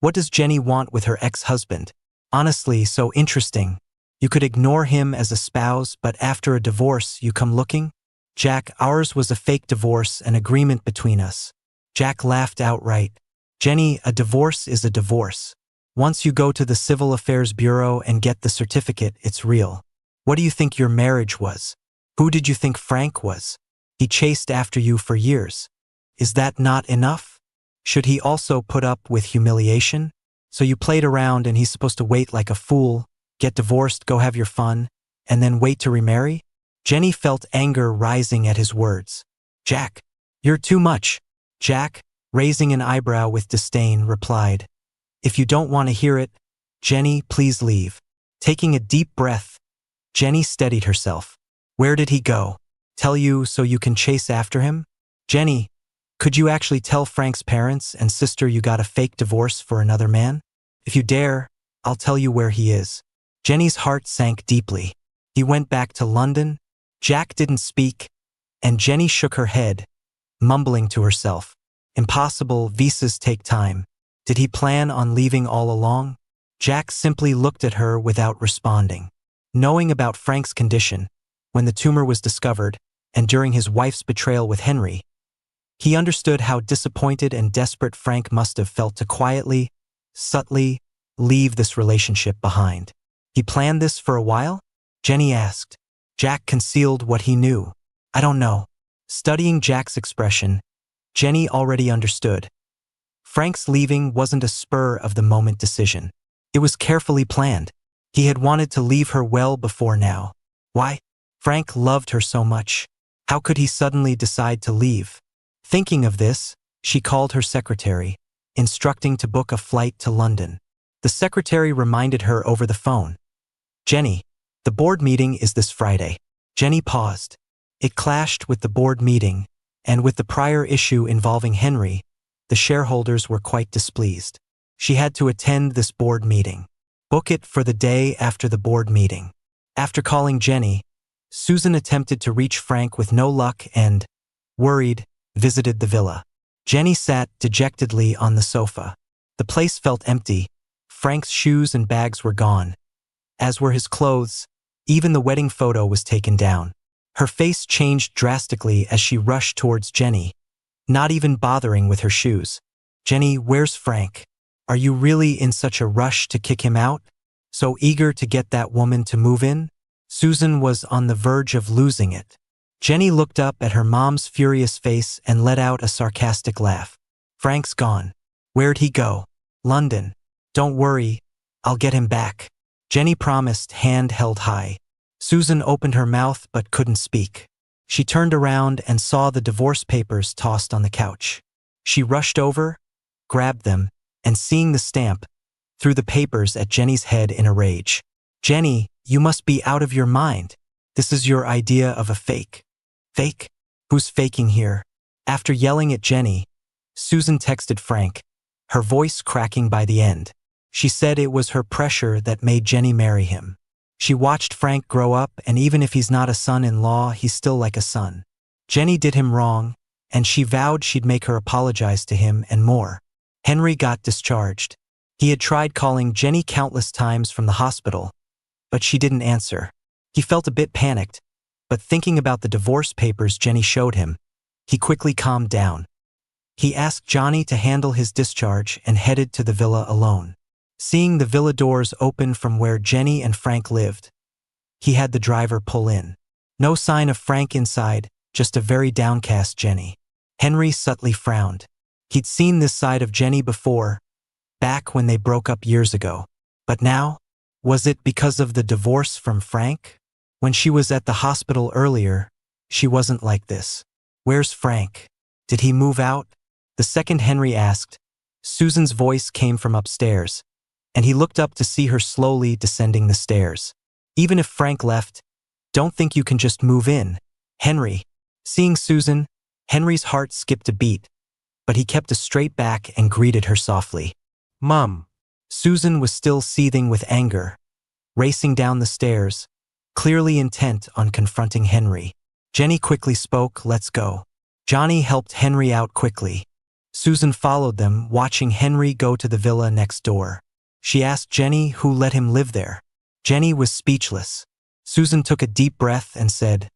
What does Jenny want with her ex-husband? Honestly, so interesting. You could ignore him as a spouse, but after a divorce, you come looking? "Jack, ours was a fake divorce, an agreement between us." Jack laughed outright. "Jenny, a divorce is a divorce. Once you go to the Civil Affairs Bureau and get the certificate, it's real. What do you think your marriage was? Who did you think Frank was? He chased after you for years. Is that not enough? Should he also put up with humiliation? So you played around and he's supposed to wait like a fool, get divorced, go have your fun, and then wait to remarry?" Jenny felt anger rising at his words. "Jack, you're too much." Jack, raising an eyebrow with disdain, replied, "If you don't want to hear it, Jenny, please leave." Taking a deep breath, Jenny steadied herself. "Where did he go? Tell you so you can chase after him?" "Jenny, could you actually tell Frank's parents and sister you got a fake divorce for another man? If you dare, I'll tell you where he is." Jenny's heart sank deeply. "He went back to London." Jack didn't speak, and Jenny shook her head, mumbling to herself. "Impossible, visas take time. Did he plan on leaving all along?" Jack simply looked at her without responding. Knowing about Frank's condition, when the tumor was discovered, and during his wife's betrayal with Henry, he understood how disappointed and desperate Frank must have felt to quietly, subtly, leave this relationship behind. "He planned this for a while?" Jenny asked. Jack concealed what he knew. "I don't know." Studying Jack's expression, Jenny already understood. Frank's leaving wasn't a spur-of-the-moment decision. It was carefully planned. He had wanted to leave her well before now. Why? Frank loved her so much. How could he suddenly decide to leave? Thinking of this, she called her secretary, instructing to book a flight to London. The secretary reminded her over the phone. "Jenny, the board meeting is this Friday." Jenny paused. It clashed with the board meeting, and with the prior issue involving Henry, the shareholders were quite displeased. She had to attend this board meeting. Book it for the day after the board meeting. After calling Jenny, Susan attempted to reach Frank with no luck and, worried, visited the villa. Jenny sat dejectedly on the sofa. The place felt empty. Frank's shoes and bags were gone, as were his clothes. Even the wedding photo was taken down. Her face changed drastically as she rushed towards Jenny, not even bothering with her shoes. "Jenny, where's Frank? Are you really in such a rush to kick him out?" So eager to get that woman to move in? Susan was on the verge of losing it. Jenny looked up at her mom's furious face and let out a sarcastic laugh. Frank's gone. Where'd he go? London. Don't worry, I'll get him back. Jenny promised, hand held high. Susan opened her mouth but couldn't speak. She turned around and saw the divorce papers tossed on the couch. She rushed over, grabbed them, and seeing the stamp, threw the papers at Jenny's head in a rage. Jenny, you must be out of your mind. This is your idea of a fake. Fake? Who's faking here? After yelling at Jenny, Susan texted Frank, her voice cracking by the end. She said it was her pressure that made Jenny marry him. She watched Frank grow up, and even if he's not a son-in-law, he's still like a son. Jenny did him wrong, and she vowed she'd make her apologize to him and more. Henry got discharged. He had tried calling Jenny countless times from the hospital, but she didn't answer. He felt a bit panicked, but thinking about the divorce papers Jenny showed him, he quickly calmed down. He asked Johnny to handle his discharge and headed to the villa alone. Seeing the villa doors open from where Jenny and Frank lived, he had the driver pull in. No sign of Frank inside, just a very downcast Jenny. Henry subtly frowned. He'd seen this side of Jenny before, back when they broke up years ago. But now, was it because of the divorce from Frank? When she was at the hospital earlier, she wasn't like this. Where's Frank? Did he move out? The second Henry asked, Susan's voice came from upstairs, and he looked up to see her slowly descending the stairs. Even if Frank left, don't think you can just move in, Henry. Seeing Susan, Henry's heart skipped a beat, but he kept a straight back and greeted her softly. Mom. Susan was still seething with anger, racing down the stairs, clearly intent on confronting Henry. Jenny quickly spoke, let's go. Johnny helped Henry out quickly. Susan followed them, watching Henry go to the villa next door. She asked Jenny who let him live there. Jenny was speechless. Susan took a deep breath and said,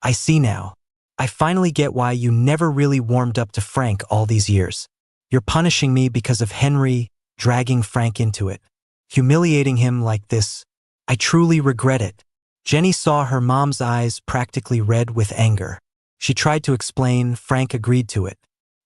I see now. I finally get why you never really warmed up to Frank all these years. You're punishing me because of Henry dragging Frank into it. Humiliating him like this. I truly regret it. Jenny saw her mom's eyes practically red with anger. She tried to explain, Frank agreed to it.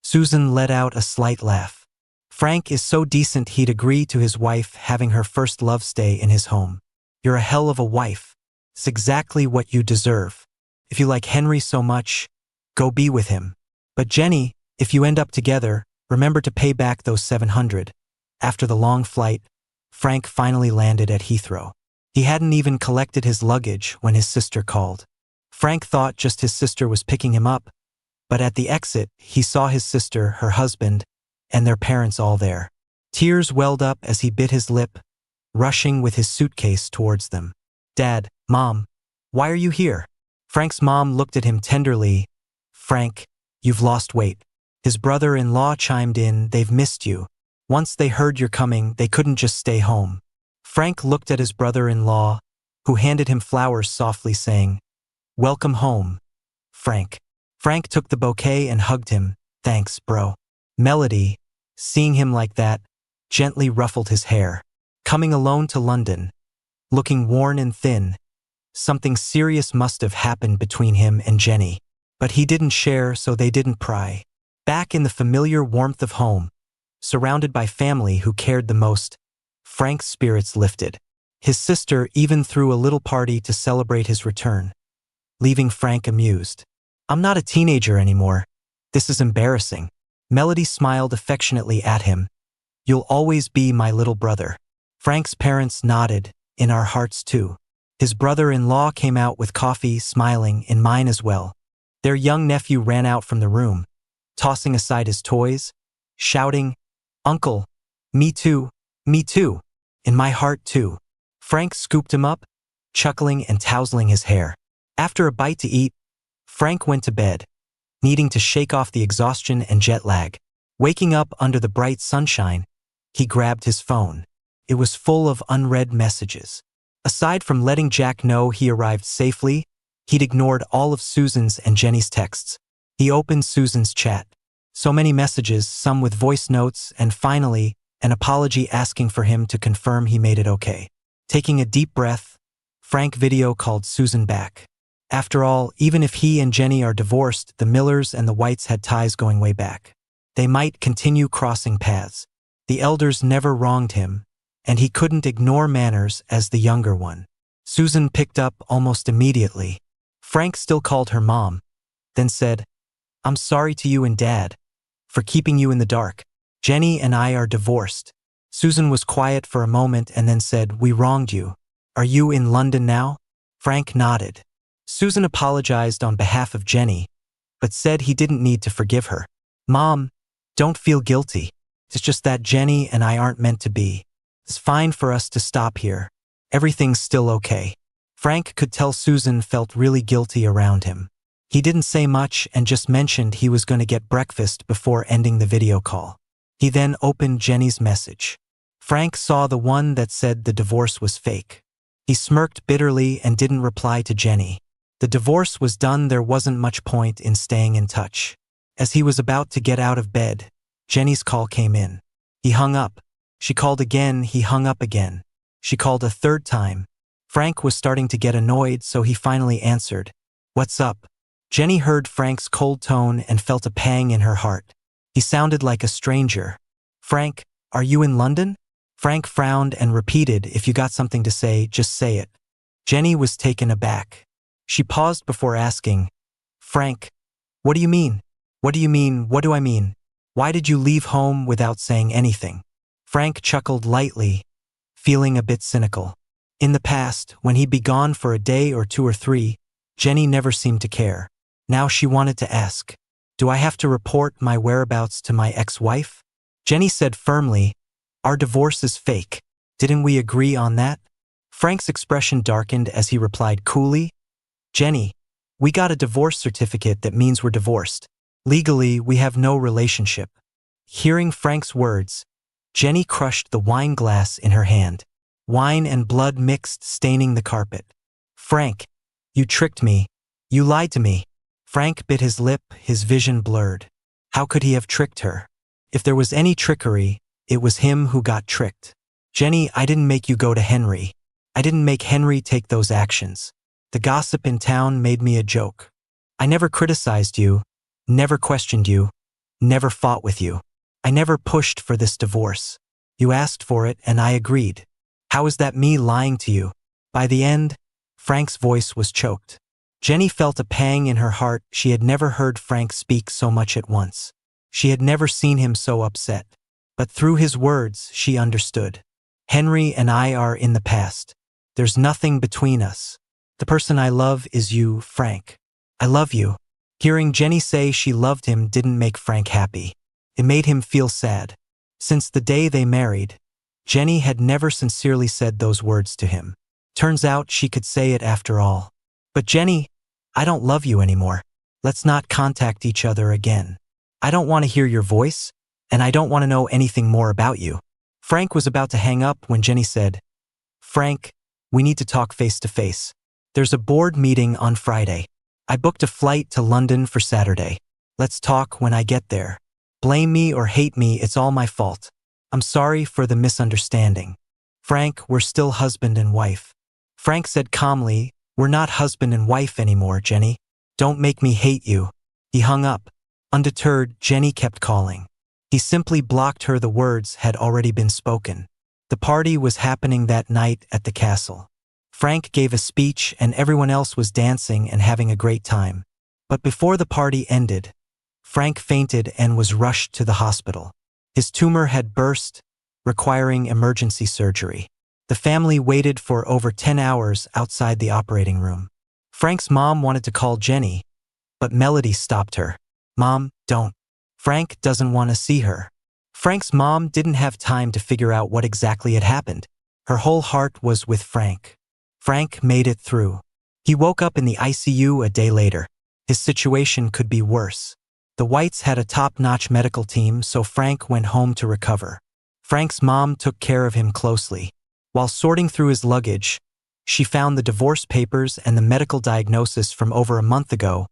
Susan let out a slight laugh. Frank is so decent he'd agree to his wife having her first love stay in his home. You're a hell of a wife. It's exactly what you deserve. If you like Henry so much, go be with him. But Jenny, if you end up together, remember to pay back those $700. After the long flight, Frank finally landed at Heathrow. He hadn't even collected his luggage when his sister called. Frank thought just his sister was picking him up, but at the exit, he saw his sister, her husband, and their parents all there. Tears welled up as he bit his lip, rushing with his suitcase towards them. Dad, Mom, why are you here? Frank's mom looked at him tenderly. Frank, you've lost weight. His brother-in-law chimed in, they've missed you. Once they heard you're coming, they couldn't just stay home. Frank looked at his brother-in-law, who handed him flowers softly saying, Welcome home, Frank. Frank took the bouquet and hugged him. Thanks, bro. Melody, seeing him like that, gently ruffled his hair. Coming alone to London, looking worn and thin, something serious must have happened between him and Jenny. But he didn't share, so they didn't pry. Back in the familiar warmth of home, surrounded by family who cared the most, Frank's spirits lifted. His sister even threw a little party to celebrate his return, leaving Frank amused. I'm not a teenager anymore. This is embarrassing. Melody smiled affectionately at him. You'll always be my little brother. Frank's parents nodded, in our hearts too. His brother-in-law came out with coffee, smiling, in mine as well. Their young nephew ran out from the room, tossing aside his toys, shouting, Uncle, me too, in my heart too. Frank scooped him up, chuckling and tousling his hair. After a bite to eat, Frank went to bed, needing to shake off the exhaustion and jet lag. Waking up under the bright sunshine, he grabbed his phone. It was full of unread messages. Aside from letting Jack know he arrived safely, he'd ignored all of Susan's and Jenny's texts. He opened Susan's chat. So many messages, some with voice notes, and finally, an apology asking for him to confirm he made it okay. Taking a deep breath, Frank video called Susan back. After all, even if he and Jenny are divorced, the Millers and the Whites had ties going way back. They might continue crossing paths. The elders never wronged him, and he couldn't ignore Manners as the younger one. Susan picked up almost immediately. Frank still called her mom, then said, "I'm sorry to you and Dad for keeping you in the dark. Jenny and I are divorced." Susan was quiet for a moment and then said, "We wronged you. Are you in London now?" Frank nodded. Susan apologized on behalf of Jenny, but said he didn't need to forgive her. "Mom, don't feel guilty. It's just that Jenny and I aren't meant to be. It's fine for us to stop here. Everything's still okay." Frank could tell Susan felt really guilty around him. He didn't say much and just mentioned he was going to get breakfast before ending the video call. He then opened Jenny's message. Frank saw the one that said the divorce was fake. He smirked bitterly and didn't reply to Jenny. The divorce was done, there wasn't much point in staying in touch. As he was about to get out of bed, Jenny's call came in. He hung up. She called again, he hung up again. She called a third time. Frank was starting to get annoyed, so he finally answered. "What's up?" Jenny heard Frank's cold tone and felt a pang in her heart. He sounded like a stranger. "Frank, are you in London?" Frank frowned and repeated, "If you got something to say, just say it." Jenny was taken aback. She paused before asking, "Frank, what do you mean? What do you mean? What do I mean? Why did you leave home without saying anything?" Frank chuckled lightly, feeling a bit cynical. In the past, when he'd be gone for a day or two or three, Jenny never seemed to care. Now she wanted to ask, "Do I have to report my whereabouts to my ex-wife?" Jenny said firmly, "Our divorce is fake. Didn't we agree on that?" Frank's expression darkened as he replied coolly, "Jenny, we got a divorce certificate that means we're divorced. Legally, we have no relationship." Hearing Frank's words, Jenny crushed the wine glass in her hand. Wine and blood mixed, staining the carpet. "Frank, you tricked me. You lied to me." Frank bit his lip, his vision blurred. How could he have tricked her? If there was any trickery, it was him who got tricked. "Jenny, I didn't make you go to Henry. I didn't make Henry take those actions. The gossip in town made me a joke. I never criticized you, never questioned you, never fought with you. I never pushed for this divorce. You asked for it and I agreed. How is that me lying to you?" By the end, Frank's voice was choked. Jenny felt a pang in her heart. She had never heard Frank speak so much at once. She had never seen him so upset. But through his words, she understood. "Henry and I are in the past. There's nothing between us. The person I love is you, Frank. I love you." Hearing Jenny say she loved him didn't make Frank happy. It made him feel sad. Since the day they married, Jenny had never sincerely said those words to him. Turns out she could say it after all. "But Jenny, I don't love you anymore. Let's not contact each other again. I don't want to hear your voice, and I don't want to know anything more about you." Frank was about to hang up when Jenny said, "Frank, we need to talk face to face. There's a board meeting on Friday. I booked a flight to London for Saturday. Let's talk when I get there. Blame me or hate me, it's all my fault. I'm sorry for the misunderstanding. Frank, we're still husband and wife." Frank said calmly, "We're not husband and wife anymore, Jenny. Don't make me hate you." He hung up. Undeterred, Jenny kept calling. He simply blocked her. The words had already been spoken. The party was happening that night at the castle. Frank gave a speech and everyone else was dancing and having a great time. But before the party ended, Frank fainted and was rushed to the hospital. His tumor had burst, requiring emergency surgery. The family waited for over 10 hours outside the operating room. Frank's mom wanted to call Jenny, but Melody stopped her. "Mom, don't. Frank doesn't want to see her." Frank's mom didn't have time to figure out what exactly had happened. Her whole heart was with Frank. Frank made it through. He woke up in the ICU a day later. His situation could be worse. The Whites had a top-notch medical team, so Frank went home to recover. Frank's mom took care of him closely. While sorting through his luggage, she found the divorce papers and the medical diagnosis from over a month ago,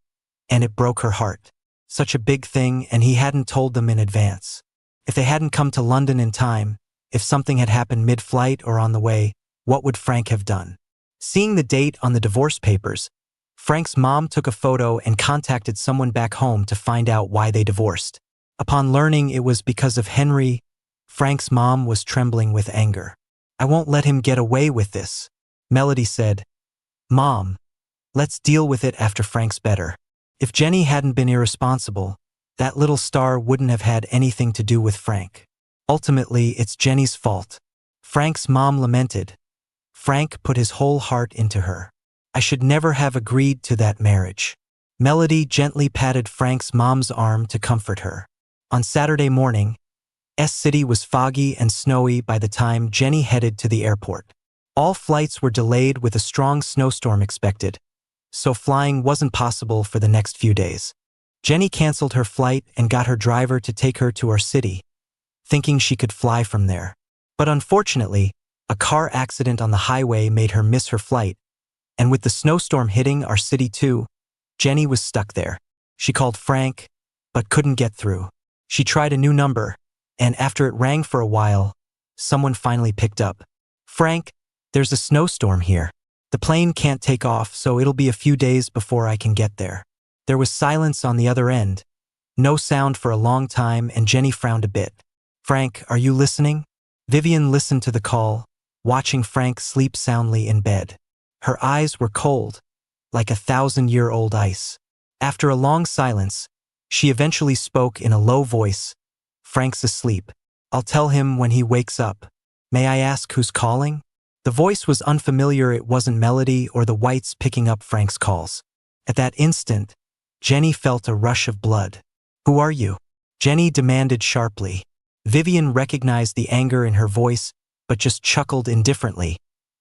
and it broke her heart. Such a big thing, and he hadn't told them in advance. If they hadn't come to London in time, if something had happened mid-flight or on the way, What would Frank have done? Seeing the date on the divorce papers, Frank's mom took a photo and contacted someone back home to find out why they divorced. Upon learning it was because of Henry, Frank's mom was trembling with anger. "I won't let him get away with this," Melody said. "Mom, let's deal with it after Frank's better." If Jenny hadn't been irresponsible, that little star wouldn't have had anything to do with Frank. Ultimately, it's Jenny's fault. Frank's mom lamented. Frank put his whole heart into her. "I should never have agreed to that marriage." Melody gently patted Frank's mom's arm to comfort her. On Saturday morning, City was foggy and snowy by the time Jenny headed to the airport. All flights were delayed with a strong snowstorm expected, so flying wasn't possible for the next few days. Jenny canceled her flight and got her driver to take her to our city, thinking she could fly from there. But unfortunately, a car accident on the highway made her miss her flight, and with the snowstorm hitting our city too, Jenny was stuck there. She called Frank, but couldn't get through. She tried a new number, and after it rang for a while, someone finally picked up. "Frank, there's a snowstorm here. The plane can't take off, so it'll be a few days before I can get there." There was silence on the other end, no sound for a long time, and Jenny frowned a bit. "Frank, are you listening?" Vivian listened to the call, watching Frank sleep soundly in bed. Her eyes were cold, like 1,000-year-old ice. After a long silence, she eventually spoke in a low voice. "Frank's asleep. I'll tell him when he wakes up. May I ask who's calling?" The voice was unfamiliar. It wasn't Melody or the Whites picking up Frank's calls. At that instant, Jenny felt a rush of blood. "Who are you?" Jenny demanded sharply. Vivian recognized the anger in her voice, but just chuckled indifferently,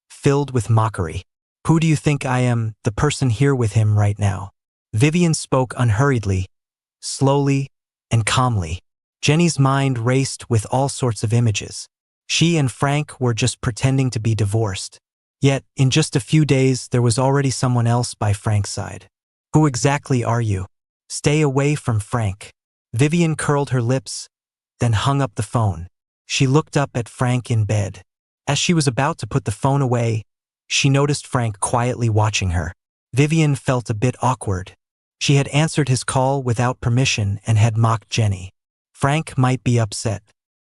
filled with mockery. "Who do you think I am? The person here with him right now." Vivian spoke unhurriedly, slowly, and calmly. Jenny's mind raced with all sorts of images. She and Frank were just pretending to be divorced. Yet, in just a few days, there was already someone else by Frank's side. "Who exactly are you? Stay away from Frank." Vivian curled her lips, then hung up the phone. She looked up at Frank in bed. As she was about to put the phone away, she noticed Frank quietly watching her. Vivian felt a bit awkward. She had answered his call without permission and had mocked Jenny. Frank might be upset.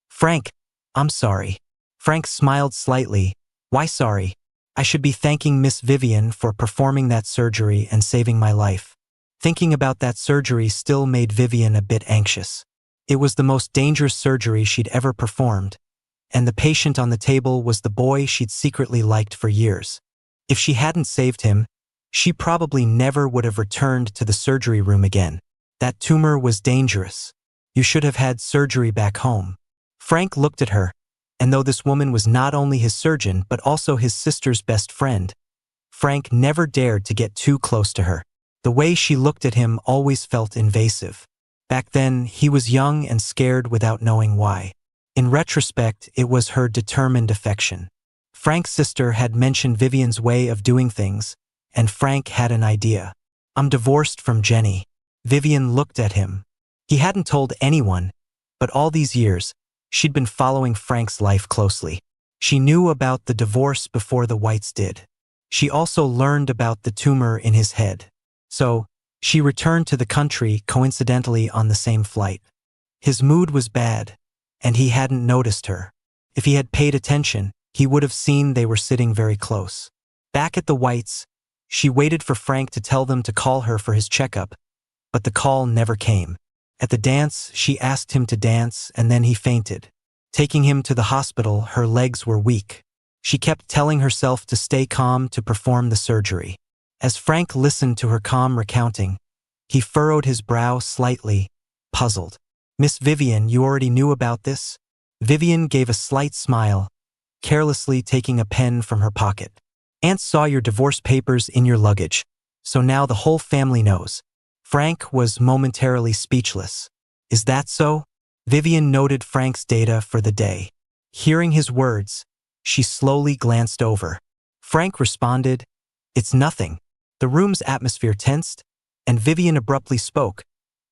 "Frank, I'm sorry." Frank smiled slightly. "Why sorry? I should be thanking Miss Vivian for performing that surgery and saving my life." Thinking about that surgery still made Vivian a bit anxious. It was the most dangerous surgery she'd ever performed, and the patient on the table was the boy she'd secretly liked for years. If she hadn't saved him, she probably never would have returned to the surgery room again. That tumor was dangerous. "You should have had surgery back home." Frank looked at her, and though this woman was not only his surgeon but also his sister's best friend, Frank never dared to get too close to her. The way she looked at him always felt invasive. Back then, he was young and scared without knowing why. In retrospect, it was her determined affection. Frank's sister had mentioned Vivian's way of doing things, and Frank had an idea. "I'm divorced from Jenny." Vivian looked at him. He hadn't told anyone, but all these years, she'd been following Frank's life closely. She knew about the divorce before the Whites did. She also learned about the tumor in his head. So, she returned to the country coincidentally on the same flight. His mood was bad, and he hadn't noticed her. If he had paid attention, he would have seen they were sitting very close. Back at the Whites, she waited for Frank to tell them to call her for his checkup, but the call never came. At the dance, she asked him to dance, and then he fainted. Taking him to the hospital, her legs were weak. She kept telling herself to stay calm to perform the surgery. As Frank listened to her calm recounting, he furrowed his brow slightly, puzzled. "Miss Vivian, you already knew about this?" Vivian gave a slight smile, carelessly taking a pen from her pocket. "Aunt saw your divorce papers in your luggage, so now the whole family knows." Frank was momentarily speechless. "Is that so?" Vivian noted Frank's data for the day. Hearing his words, she slowly glanced over. Frank responded, "It's nothing." The room's atmosphere tensed, and Vivian abruptly spoke.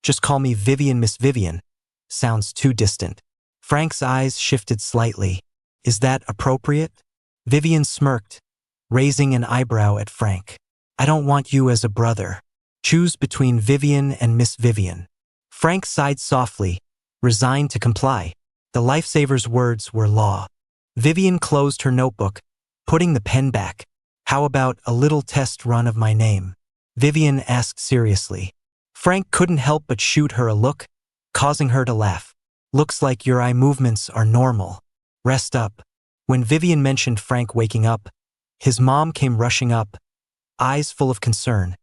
"Just call me Vivian, Miss Vivian." Sounds too distant. Frank's eyes shifted slightly. "Is that appropriate?" Vivian smirked, raising an eyebrow at Frank. I don't want you as a brother. Choose between Vivian and Miss Vivian. Frank sighed softly, resigned to comply. The lifesaver's words were law. Vivian closed her notebook, putting the pen back. How about a little test run of my name? Vivian asked seriously. Frank couldn't help but shoot her a look, causing her to laugh. Looks like your eye movements are normal. Rest up. When Vivian mentioned Frank waking up, his mom came rushing up, eyes full of concern,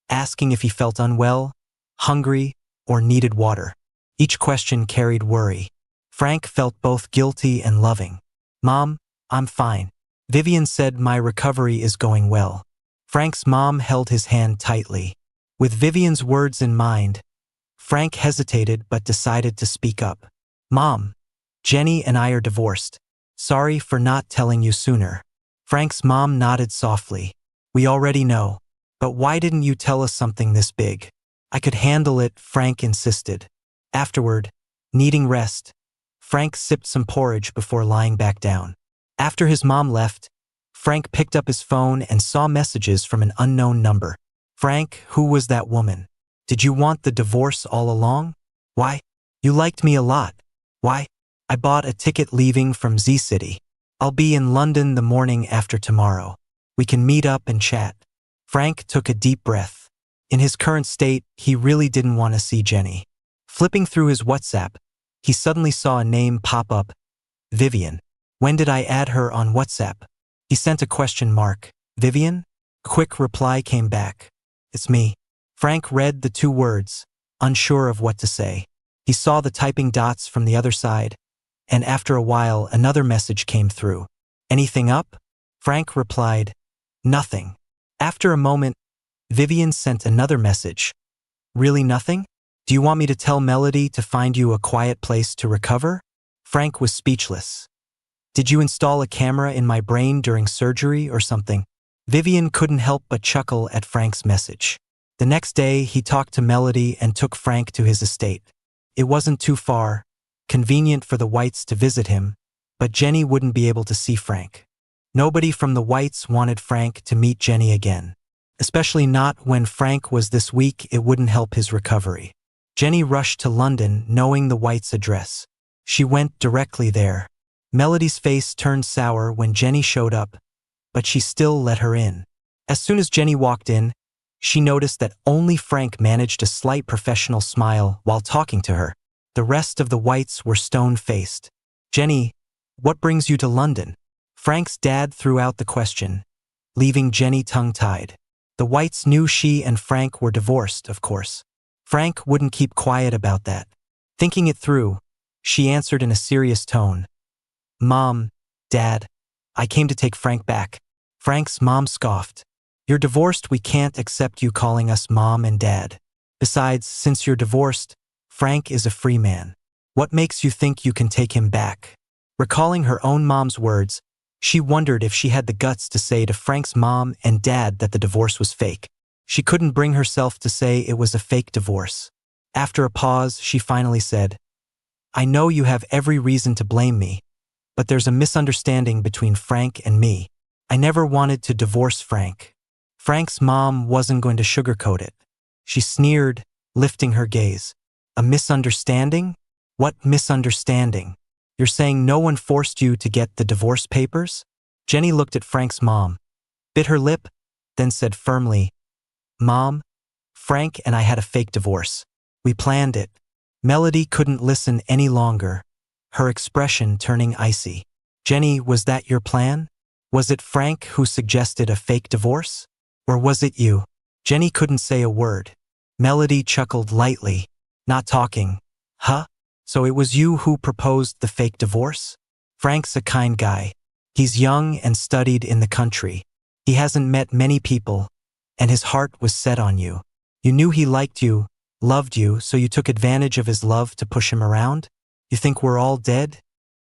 asking if he felt unwell, hungry, or needed water. Each question carried worry. Frank felt both guilty and loving. Mom, I'm fine. Vivian said my recovery is going well. Frank's mom held his hand tightly. With Vivian's words in mind, Frank hesitated but decided to speak up. Mom, Jenny and I are divorced. Sorry for not telling you sooner. Frank's mom nodded softly. We already know. But why didn't you tell us something this big? I could handle it, Frank insisted. Afterward, needing rest, Frank sipped some porridge before lying back down. After his mom left, Frank picked up his phone and saw messages from an unknown number. Frank, who was that woman? Did you want the divorce all along? Why? You liked me a lot. Why? I bought a ticket leaving from Z-City. I'll be in London the morning after tomorrow. We can meet up and chat. Frank took a deep breath. In his current state, he really didn't want to see Jenny. Flipping through his WhatsApp, he suddenly saw a name pop up. Vivian. When did I add her on WhatsApp? He sent a question mark. Vivian? A quick reply came back. It's me. Frank read the two words, unsure of what to say. He saw the typing dots from the other side, and after a while another message came through. Anything up? Frank replied, nothing. After a moment, Vivian sent another message. Really nothing? Do you want me to tell Melody to find you a quiet place to recover? Frank was speechless. Did you install a camera in my brain during surgery or something? Vivian couldn't help but chuckle at Frank's message. The next day, he talked to Melody and took Frank to his estate. It wasn't too far, convenient for the Whites to visit him, but Jenny wouldn't be able to see Frank. Nobody from the Whites wanted Frank to meet Jenny again, especially not when Frank was this weak. It wouldn't help his recovery. Jenny rushed to London knowing the Whites' address. She went directly there. Melody's face turned sour when Jenny showed up, but she still let her in. As soon as Jenny walked in, she noticed that only Frank managed a slight professional smile while talking to her. The rest of the Whites were stone-faced. Jenny, what brings you to London? Frank's dad threw out the question, leaving Jenny tongue-tied. The Whites knew she and Frank were divorced, of course. Frank wouldn't keep quiet about that. Thinking it through, she answered in a serious tone. Mom, Dad, I came to take Frank back. Frank's mom scoffed. You're divorced, we can't accept you calling us Mom and Dad. Besides, since you're divorced, Frank is a free man. What makes you think you can take him back? Recalling her own mom's words, she wondered if she had the guts to say to Frank's mom and dad that the divorce was fake. She couldn't bring herself to say it was a fake divorce. After a pause, she finally said, I know you have every reason to blame me, but there's a misunderstanding between Frank and me. I never wanted to divorce Frank. Frank's mom wasn't going to sugarcoat it. She sneered, lifting her gaze. A misunderstanding? What misunderstanding? You're saying no one forced you to get the divorce papers? Jenny looked at Frank's mom, bit her lip, then said firmly, Mom, Frank and I had a fake divorce. We planned it. Melody couldn't listen any longer, her expression turning icy. Jenny, was that your plan? Was it Frank who suggested a fake divorce? Or was it you? Jenny couldn't say a word. Melody chuckled lightly, not talking. Huh? So it was you who proposed the fake divorce? Frank's a kind guy. He's young and studied in the country. He hasn't met many people, and his heart was set on you. You knew he liked you, loved you, so you took advantage of his love to push him around? You think we're all dead?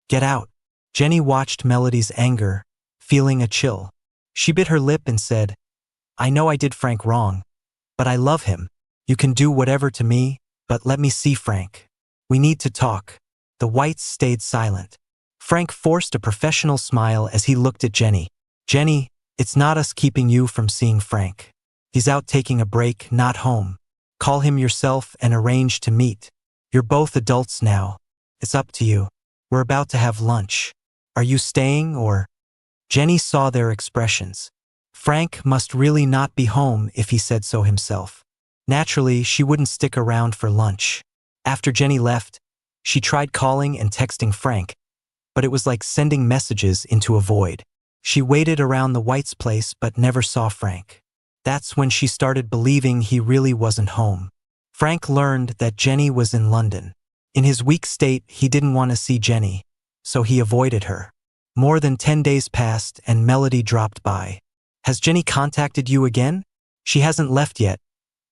Get out. Jenny watched Melody's anger, feeling a chill. She bit her lip and said, I know I did Frank wrong, but I love him. You can do whatever to me, but let me see Frank. We need to talk. The Whites stayed silent. Frank forced a professional smile as he looked at Jenny. Jenny, it's not us keeping you from seeing Frank. He's out taking a break, not home. Call him yourself and arrange to meet. You're both adults now. It's up to you. We're about to have lunch. Are you staying or? Jenny saw their expressions. Frank must really not be home if he said so himself. Naturally, she wouldn't stick around for lunch. After Jenny left, she tried calling and texting Frank, but it was like sending messages into a void. She waited around the White's place but never saw Frank. That's when she started believing he really wasn't home. Frank learned that Jenny was in London. In his weak state, he didn't want to see Jenny, so he avoided her. More than 10 days passed and Melody dropped by. Has Jenny contacted you again? She hasn't left yet,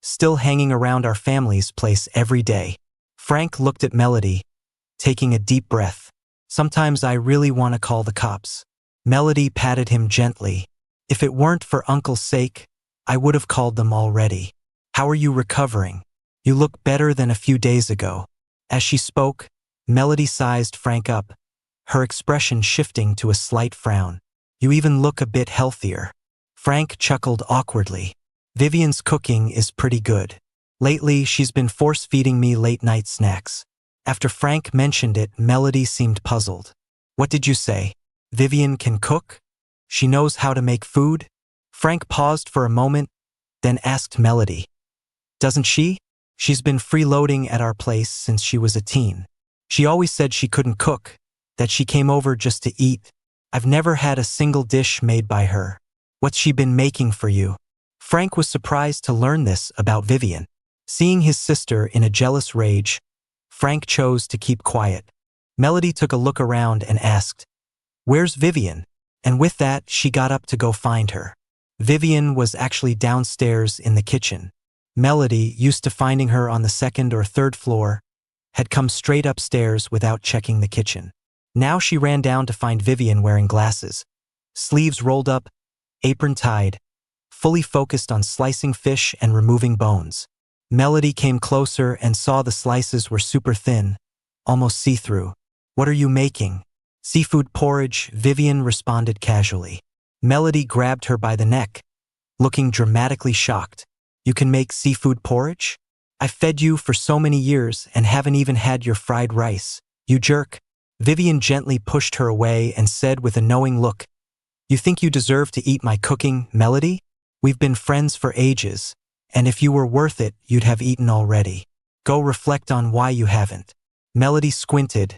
still hanging around our family's place every day. Frank looked at Melody, taking a deep breath. Sometimes I really want to call the cops. Melody patted him gently. If it weren't for Uncle's sake, I would have called them already. How are you recovering? You look better than a few days ago. As she spoke, Melody sized Frank up, her expression shifting to a slight frown. You even look a bit healthier. Frank chuckled awkwardly. Vivian's cooking is pretty good. Lately, she's been force-feeding me late-night snacks. After Frank mentioned it, Melody seemed puzzled. What did you say? Vivian can cook? She knows how to make food? Frank paused for a moment, then asked Melody. Doesn't she? She's been freeloading at our place since she was a teen. She always said she couldn't cook, that she came over just to eat. I've never had a single dish made by her. What's she been making for you? Frank was surprised to learn this about Vivian. Seeing his sister in a jealous rage, Frank chose to keep quiet. Melody took a look around and asked, "Where's Vivian?" And with that, she got up to go find her. Vivian was actually downstairs in the kitchen. Melody, used to finding her on the second or third floor, had come straight upstairs without checking the kitchen. Now she ran down to find Vivian wearing glasses, sleeves rolled up, apron tied, fully focused on slicing fish and removing bones. Melody came closer and saw the slices were super thin, almost see-through. What are you making? Seafood porridge, Vivian responded casually. Melody grabbed her by the neck, looking dramatically shocked. You can make seafood porridge? I fed you for so many years and haven't even had your fried rice. You jerk. Vivian gently pushed her away and said with a knowing look, You think you deserve to eat my cooking, Melody? We've been friends for ages, and if you were worth it, you'd have eaten already. Go reflect on why you haven't. Melody squinted,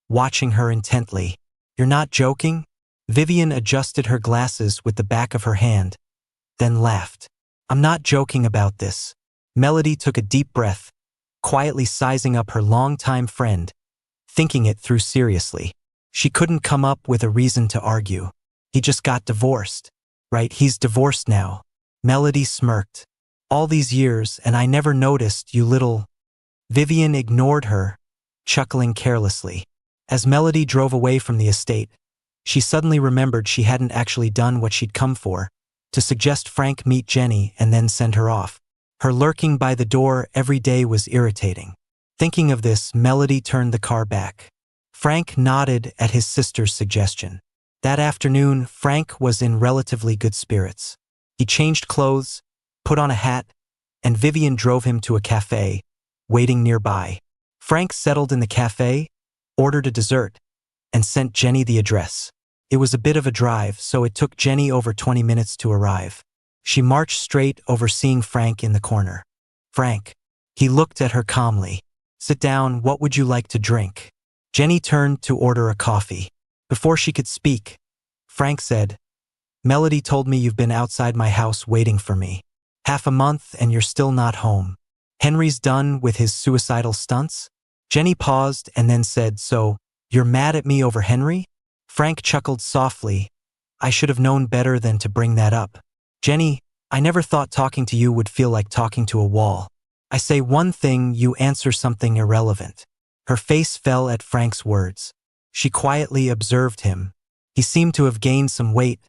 watching her intently. You're not joking? Vivian adjusted her glasses with the back of her hand, then laughed. I'm not joking about this. Melody took a deep breath, quietly sizing up her longtime friend, thinking it through seriously. She couldn't come up with a reason to argue. He just got divorced. Right, he's divorced now. Melody smirked. All these years and I never noticed, you little… Vivian ignored her, chuckling carelessly. As Melody drove away from the estate, she suddenly remembered she hadn't actually done what she'd come for, to suggest Frank meet Jenny and then send her off. Her lurking by the door every day was irritating. Thinking of this, Melody turned the car back. Frank nodded at his sister's suggestion. That afternoon, Frank was in relatively good spirits. He changed clothes, put on a hat, and Vivian drove him to a cafe, waiting nearby. Frank settled in the cafe, ordered a dessert, and sent Jenny the address. It was a bit of a drive, so it took Jenny over 20 minutes to arrive. She marched straight, overseeing Frank in the corner. Frank. He looked at her calmly. Sit down, what would you like to drink? Jenny turned to order a coffee. Before she could speak, Frank said, Melody told me you've been outside my house waiting for me. Half a month and you're still not home. Henry's done with his suicidal stunts? Jenny paused and then said, So, you're mad at me over Henry? Frank chuckled softly. I should have known better than to bring that up. Jenny, I never thought talking to you would feel like talking to a wall. I say one thing, you answer something irrelevant. Her face fell at Frank's words. She quietly observed him. He seemed to have gained some weight,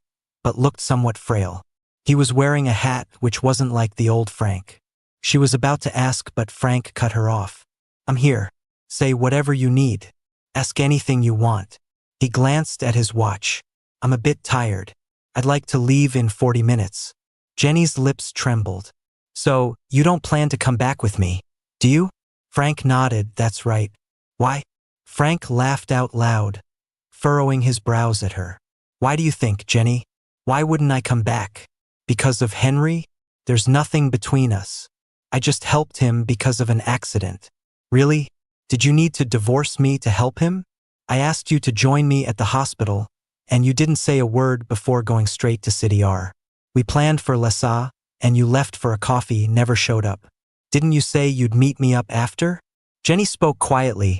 but looked somewhat frail. He was wearing a hat which wasn't like the old Frank. She was about to ask, but Frank cut her off. I'm here. Say whatever you need. Ask anything you want. He glanced at his watch. I'm a bit tired. I'd like to leave in 40 minutes. Jenny's lips trembled. So, you don't plan to come back with me, do you? Frank nodded. That's right. Why? Frank laughed out loud, furrowing his brows at her. Why do you think, Jenny? Why wouldn't I come back? Because of Henry? There's nothing between us. I just helped him because of an accident. Really? Did you need to divorce me to help him? I asked you to join me at the hospital, and you didn't say a word before going straight to City R. We planned for Lessa, and you left for a coffee, never showed up. Didn't you say you'd meet me up after? Jenny spoke quietly.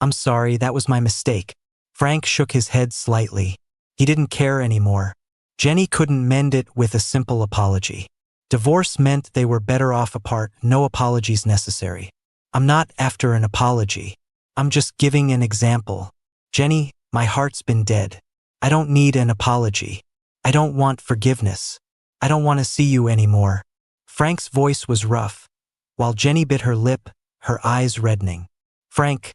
I'm sorry, that was my mistake. Frank shook his head slightly. He didn't care anymore. Jenny couldn't mend it with a simple apology. Divorce meant they were better off apart, no apologies necessary. I'm not after an apology. I'm just giving an example. Jenny, my heart's been dead. I don't need an apology. I don't want forgiveness. I don't want to see you anymore. Frank's voice was rough, while Jenny bit her lip, her eyes reddening. Frank,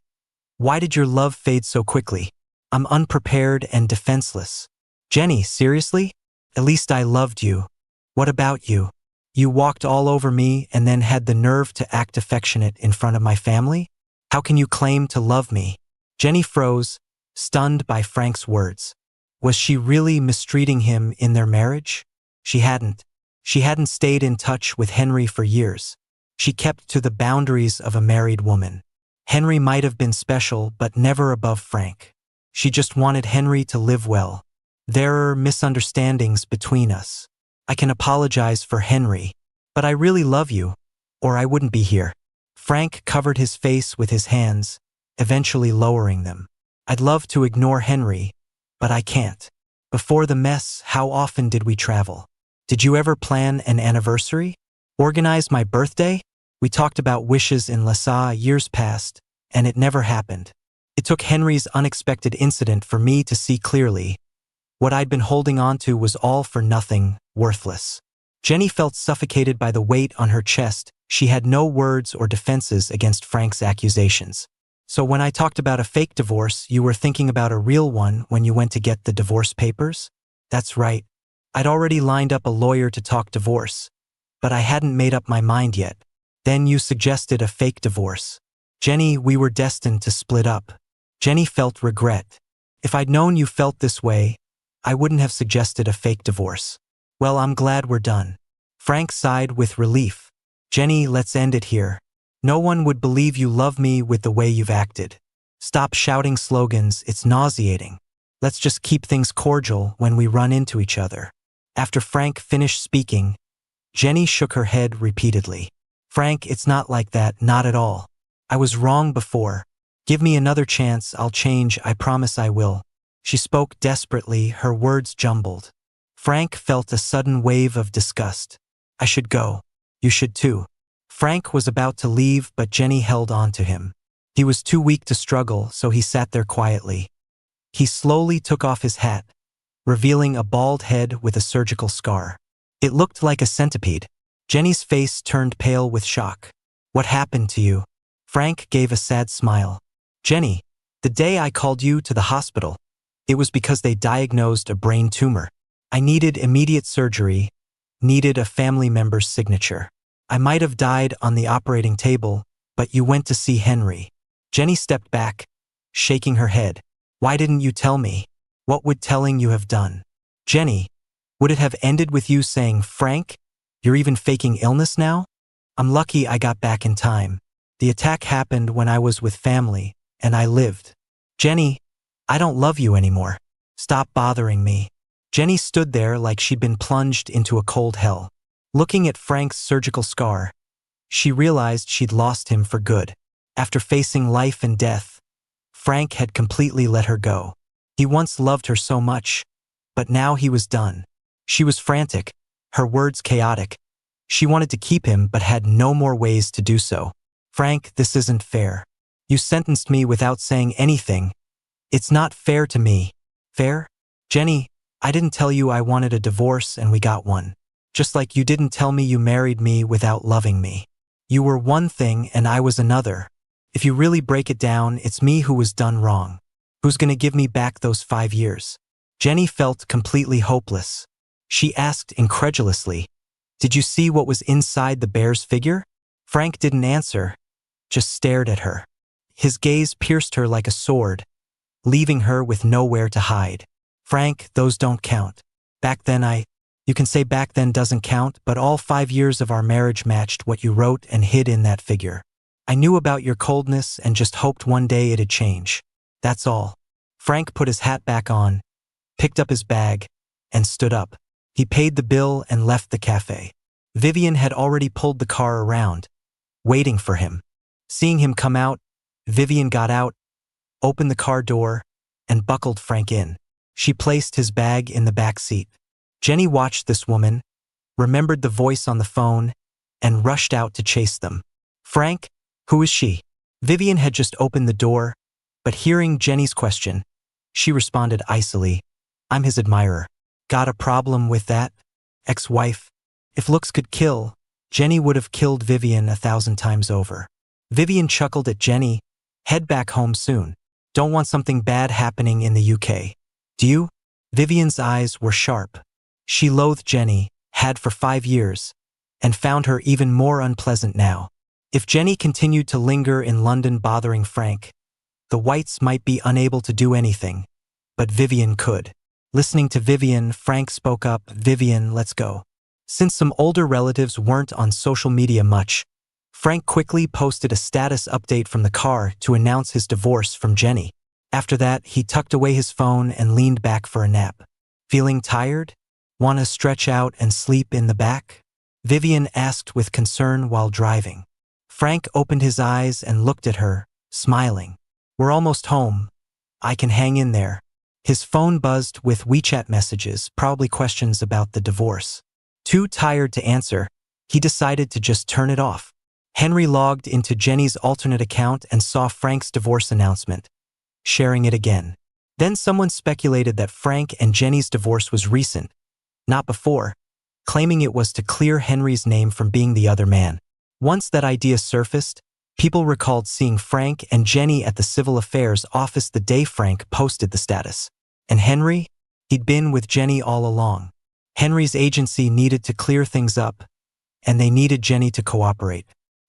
why did your love fade so quickly? I'm unprepared and defenseless. Jenny, seriously? At least I loved you. What about you? You walked all over me and then had the nerve to act affectionate in front of my family? How can you claim to love me? Jenny froze, stunned by Frank's words. Was she really mistreating him in their marriage? She hadn't. She hadn't stayed in touch with Henry for years. She kept to the boundaries of a married woman. Henry might have been special, but never above Frank. She just wanted Henry to live well. There are misunderstandings between us. I can apologize for Henry, but I really love you, or I wouldn't be here. Frank covered his face with his hands, eventually lowering them. I'd love to ignore Henry, but I can't. Before the mess, how often did we travel? Did you ever plan an anniversary? Organize my birthday? We talked about wishes in Lessa years past, and it never happened. It took Henry's unexpected incident for me to see clearly. What I'd been holding on to was all for nothing, worthless. Jenny felt suffocated by the weight on her chest. She had no words or defenses against Frank's accusations. So when I talked about a fake divorce, you were thinking about a real one when you went to get the divorce papers? That's right. I'd already lined up a lawyer to talk divorce, but I hadn't made up my mind yet. Then you suggested a fake divorce. Jenny, we were destined to split up. Jenny felt regret. If I'd known you felt this way, I wouldn't have suggested a fake divorce. Well, I'm glad we're done. Frank sighed with relief. Jenny, let's end it here. No one would believe you love me with the way you've acted. Stop shouting slogans, it's nauseating. Let's just keep things cordial when we run into each other. After Frank finished speaking, Jenny shook her head repeatedly. Frank, it's not like that, not at all. I was wrong before. Give me another chance, I'll change, I promise I will. She spoke desperately, her words jumbled. Frank felt a sudden wave of disgust. I should go. You should too. Frank was about to leave, but Jenny held on to him. He was too weak to struggle, so he sat there quietly. He slowly took off his hat, revealing a bald head with a surgical scar. It looked like a centipede. Jenny's face turned pale with shock. What happened to you? Frank gave a sad smile. Jenny, the day I called you to the hospital, it was because they diagnosed a brain tumor. I needed immediate surgery, needed a family member's signature. I might have died on the operating table, but you went to see Henry. Jenny stepped back, shaking her head. Why didn't you tell me? What would telling you have done? Jenny, would it have ended with you saying, Frank, you're even faking illness now? I'm lucky I got back in time. The attack happened when I was with family, and I lived. Jenny, I don't love you anymore. Stop bothering me. Jenny stood there like she'd been plunged into a cold hell. Looking at Frank's surgical scar, she realized she'd lost him for good. After facing life and death, Frank had completely let her go. He once loved her so much, but now he was done. She was frantic, her words chaotic. She wanted to keep him but had no more ways to do so. Frank, this isn't fair. You sentenced me without saying anything. It's not fair to me. Fair? Jenny, I didn't tell you I wanted a divorce and we got one. Just like you didn't tell me you married me without loving me. You were one thing and I was another. If you really break it down, it's me who was done wrong. Who's gonna give me back those 5 years? Jenny felt completely hopeless. She asked incredulously, "Did you see what was inside the bear's figure?" Frank didn't answer, just stared at her. His gaze pierced her like a sword, leaving her with nowhere to hide. "Frank, those don't count. Back then You can say back then doesn't count, but all 5 years of our marriage matched what you wrote and hid in that figure. I knew about your coldness and just hoped one day it'd change. That's all." Frank put his hat back on, picked up his bag, and stood up. He paid the bill and left the cafe. Vivian had already pulled the car around, waiting for him. Seeing him come out, Vivian got out, opened the car door, and buckled Frank in. She placed his bag in the back seat. Jenny watched this woman, remembered the voice on the phone, and rushed out to chase them. "Frank, who is she?" Vivian had just opened the door, but hearing Jenny's question, she responded icily, "I'm his admirer." "Got a problem with that? Ex-wife?" If looks could kill, Jenny would have killed Vivian 1,000 times over. Vivian chuckled at Jenny, "Head back home soon. Don't want something bad happening in the UK. Do you?" Vivian's eyes were sharp. She loathed Jenny, had for 5 years, and found her even more unpleasant now. If Jenny continued to linger in London bothering Frank, the Whites might be unable to do anything, but Vivian could. Listening to Vivian, Frank spoke up, "Vivian, let's go." Since some older relatives weren't on social media much, Frank quickly posted a status update from the car to announce his divorce from Jenny. After that, he tucked away his phone and leaned back for a nap. "Feeling tired? Want to stretch out and sleep in the back?" Vivian asked with concern while driving. Frank opened his eyes and looked at her, smiling. "We're almost home. I can hang in there." His phone buzzed with WeChat messages, probably questions about the divorce. Too tired to answer, he decided to just turn it off. Henry logged into Jenny's alternate account and saw Frank's divorce announcement, sharing it again. Then someone speculated that Frank and Jenny's divorce was recent, not before, claiming it was to clear Henry's name from being the other man. Once that idea surfaced, people recalled seeing Frank and Jenny at the Civil Affairs office the day Frank posted the status. And Henry? He'd been with Jenny all along. Henry's agency needed to clear things up, and they needed Jenny to cooperate.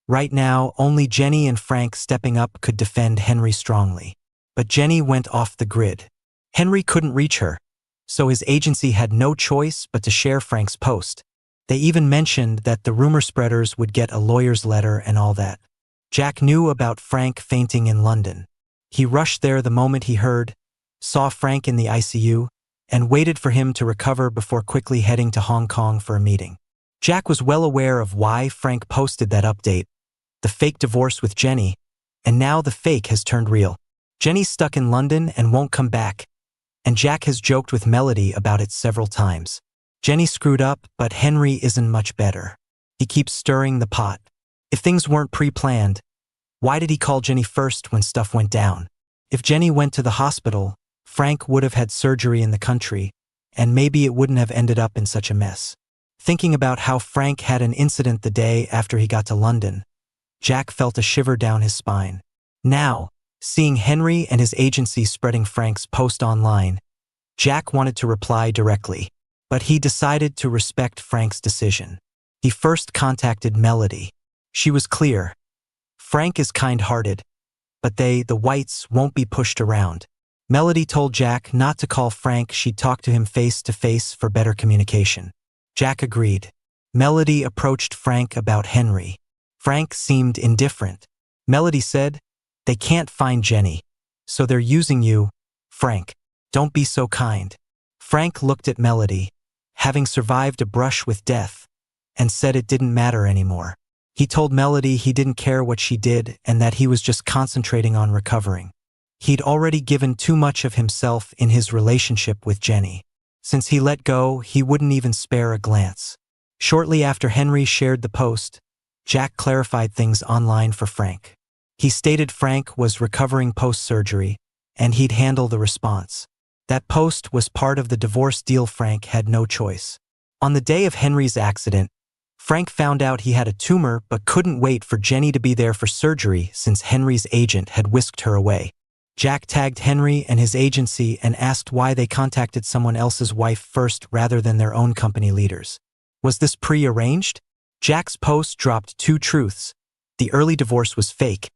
Right now, only Jenny and Frank stepping up could defend Henry strongly. But Jenny went off the grid. Henry couldn't reach her, so his agency had no choice but to share Frank's post. They even mentioned that the rumor spreaders would get a lawyer's letter and all that. Jack knew about Frank fainting in London. He rushed there the moment he heard, saw Frank in the ICU, and waited for him to recover before quickly heading to Hong Kong for a meeting. Jack was well aware of why Frank posted that update, the fake divorce with Jenny, and now the fake has turned real. Jenny's stuck in London and won't come back, and Jack has joked with Melody about it several times. Jenny screwed up, but Henry isn't much better. He keeps stirring the pot. If things weren't pre-planned, why did he call Jenny first when stuff went down? If Jenny went to the hospital, Frank would have had surgery in the country, and maybe it wouldn't have ended up in such a mess. Thinking about how Frank had an incident the day after he got to London, Jack felt a shiver down his spine. Now, seeing Henry and his agency spreading Frank's post online, Jack wanted to reply directly, but he decided to respect Frank's decision. He first contacted Melody. She was clear. Frank is kind-hearted, but the Whites, won't be pushed around. Melody told Jack not to call Frank, she'd talk to him face-to-face for better communication. Jack agreed. Melody approached Frank about Henry. Frank seemed indifferent. Melody said, "They can't find Jenny, so they're using you, Frank. Don't be so kind." Frank looked at Melody, having survived a brush with death, and said it didn't matter anymore. He told Melody he didn't care what she did and that he was just concentrating on recovering. He'd already given too much of himself in his relationship with Jenny. Since he let go, he wouldn't even spare a glance. Shortly after Henry shared the post, Jack clarified things online for Frank. He stated Frank was recovering post-surgery, and he'd handle the response. That post was part of the divorce deal. Frank had no choice. On the day of Henry's accident, Frank found out he had a tumor but couldn't wait for Jenny to be there for surgery since Henry's agent had whisked her away. Jack tagged Henry and his agency and asked why they contacted someone else's wife first rather than their own company leaders. Was this pre-arranged? Jack's post dropped two truths. The early divorce was fake,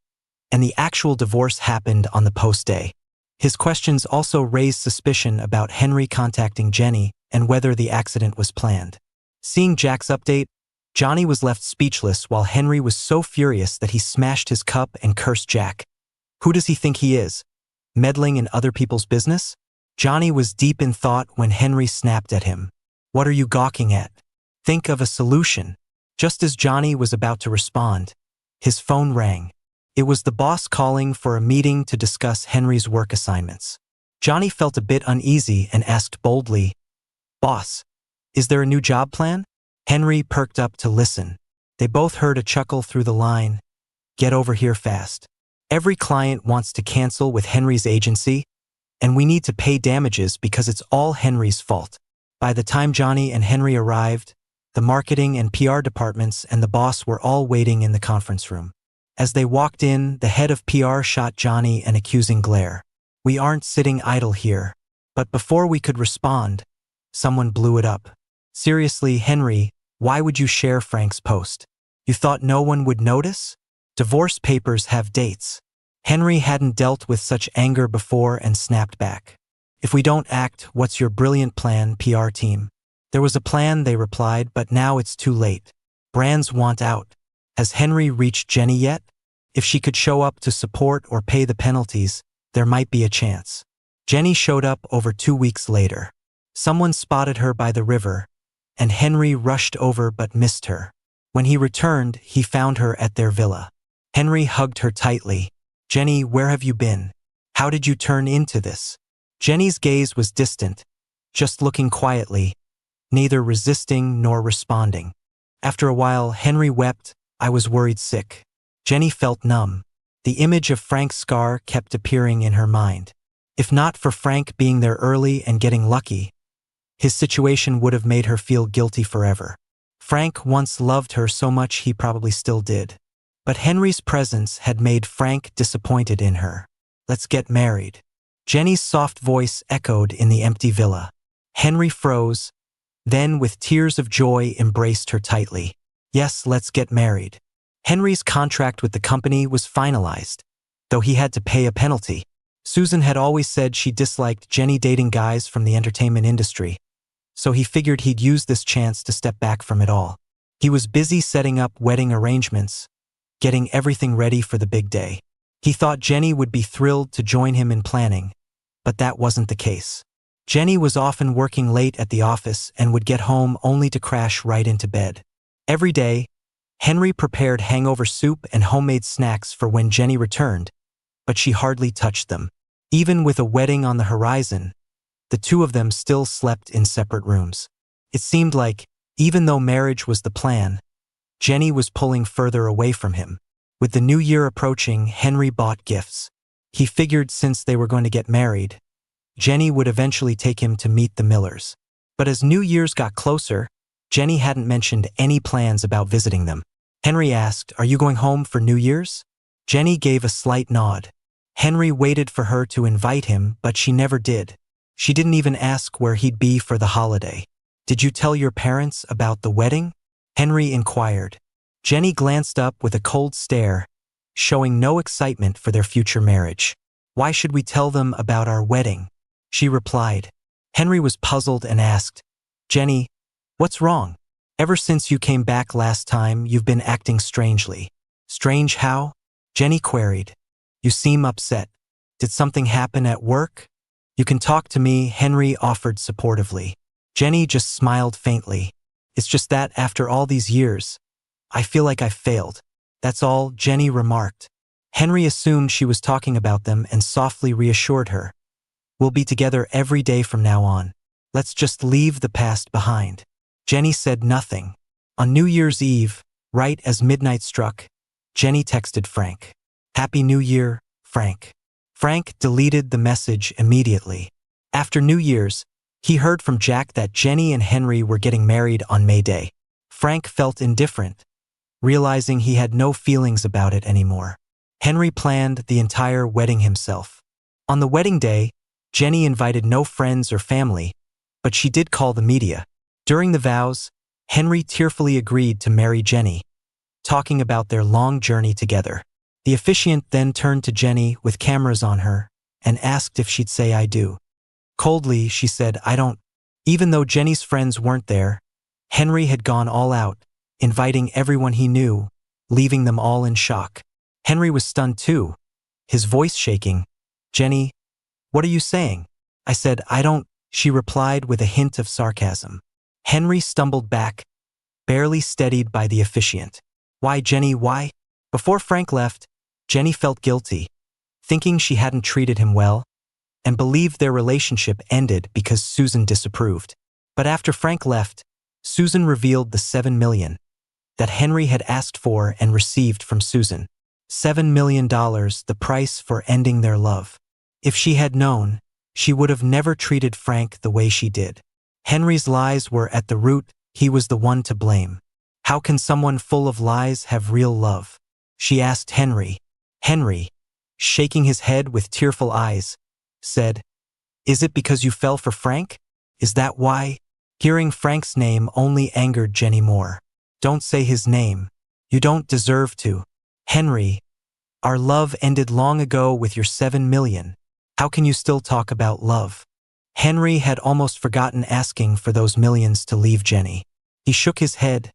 and the actual divorce happened on the post day. His questions also raised suspicion about Henry contacting Jenny and whether the accident was planned. Seeing Jack's update, Johnny was left speechless while Henry was so furious that he smashed his cup and cursed Jack. Who does he think he is? Meddling in other people's business? Johnny was deep in thought when Henry snapped at him. What are you gawking at? Think of a solution. Just as Johnny was about to respond, his phone rang. It was the boss calling for a meeting to discuss Henry's work assignments. Johnny felt a bit uneasy and asked boldly, "Boss, is there a new job plan?" Henry perked up to listen. They both heard a chuckle through the line. "Get over here fast. Every client wants to cancel with Henry's agency, and we need to pay damages because it's all Henry's fault." By the time Johnny and Henry arrived, the marketing and PR departments and the boss were all waiting in the conference room. As they walked in, the head of PR shot Johnny an accusing glare. "We aren't sitting idle here." But before we could respond, someone blew it up. "Seriously, Henry, why would you share Frank's post? You thought no one would notice? Divorce papers have dates." Henry hadn't dealt with such anger before and snapped back. "If we don't act, what's your brilliant plan, PR team?" "There was a plan," they replied, "but now it's too late. Brands want out." Has Henry reached Jenny yet? If she could show up to support or pay the penalties, there might be a chance. Jenny showed up over 2 weeks later. Someone spotted her by the river, and Henry rushed over but missed her. When he returned, he found her at their villa. Henry hugged her tightly. "Jenny, where have you been? How did you turn into this?" Jenny's gaze was distant, just looking quietly, neither resisting nor responding. After a while, Henry wept. "I was worried sick." Jenny felt numb. The image of Frank's scar kept appearing in her mind. If not for Frank being there early and getting lucky, his situation would have made her feel guilty forever. Frank once loved her so much he probably still did. But Henry's presence had made Frank disappointed in her. "Let's get married." Jenny's soft voice echoed in the empty villa. Henry froze, then with tears of joy embraced her tightly. "Yes, let's get married." Henry's contract with the company was finalized, though he had to pay a penalty. Susan had always said she disliked Jenny dating guys from the entertainment industry, so he figured he'd use this chance to step back from it all. He was busy setting up wedding arrangements, getting everything ready for the big day. He thought Jenny would be thrilled to join him in planning, but that wasn't the case. Jenny was often working late at the office and would get home only to crash right into bed. Every day, Henry prepared hangover soup and homemade snacks for when Jenny returned, but she hardly touched them. Even with a wedding on the horizon, the two of them still slept in separate rooms. It seemed like, even though marriage was the plan, Jenny was pulling further away from him. With the new year approaching, Henry bought gifts. He figured since they were going to get married, Jenny would eventually take him to meet the Millers. But as New Year's got closer, Jenny hadn't mentioned any plans about visiting them. Henry asked, "Are you going home for New Year's?" Jenny gave a slight nod. Henry waited for her to invite him, but she never did. She didn't even ask where he'd be for the holiday. "Did you tell your parents about the wedding?" Henry inquired. Jenny glanced up with a cold stare, showing no excitement for their future marriage. "Why should we tell them about our wedding?" she replied. Henry was puzzled and asked, "Jenny, what's wrong? Ever since you came back last time, you've been acting strangely." "Strange how?" Jenny queried. "You seem upset. Did something happen at work?" "You can talk to me," Henry offered supportively. Jenny just smiled faintly. "It's just that after all these years, I feel like I've failed. That's all," Jenny remarked. Henry assumed she was talking about them and softly reassured her. "We'll be together every day from now on. Let's just leave the past behind." Jenny said nothing. On New Year's Eve, right as midnight struck, Jenny texted Frank. "Happy New Year, Frank." Frank deleted the message immediately. After New Year's, he heard from Jack that Jenny and Henry were getting married on May Day. Frank felt indifferent, realizing he had no feelings about it anymore. Henry planned the entire wedding himself. On the wedding day, Jenny invited no friends or family, but she did call the media. During the vows, Henry tearfully agreed to marry Jenny, talking about their long journey together. The officiant then turned to Jenny with cameras on her and asked if she'd say "I do." Coldly, she said, "I don't." Even though Jenny's friends weren't there, Henry had gone all out, inviting everyone he knew, leaving them all in shock. Henry was stunned too, his voice shaking. "Jenny, what are you saying?" "I said, I don't," she replied with a hint of sarcasm. Henry stumbled back, barely steadied by the officiant. "Why, Jenny, why?" Before Frank left, Jenny felt guilty, thinking she hadn't treated him well, and believed their relationship ended because Susan disapproved. But after Frank left, Susan revealed the $7 million that Henry had asked for and received from Susan. $7 million, the price for ending their love. If she had known, she would have never treated Frank the way she did. Henry's lies were at the root, he was the one to blame. How can someone full of lies have real love? She asked Henry. Henry, shaking his head with tearful eyes, said, "Is it because you fell for Frank? Is that why?" Hearing Frank's name only angered Jenny more. "Don't say his name. You don't deserve to." "Henry, our love ended long ago with your $7 million. How can you still talk about love?" Henry had almost forgotten asking for those millions to leave Jenny. He shook his head,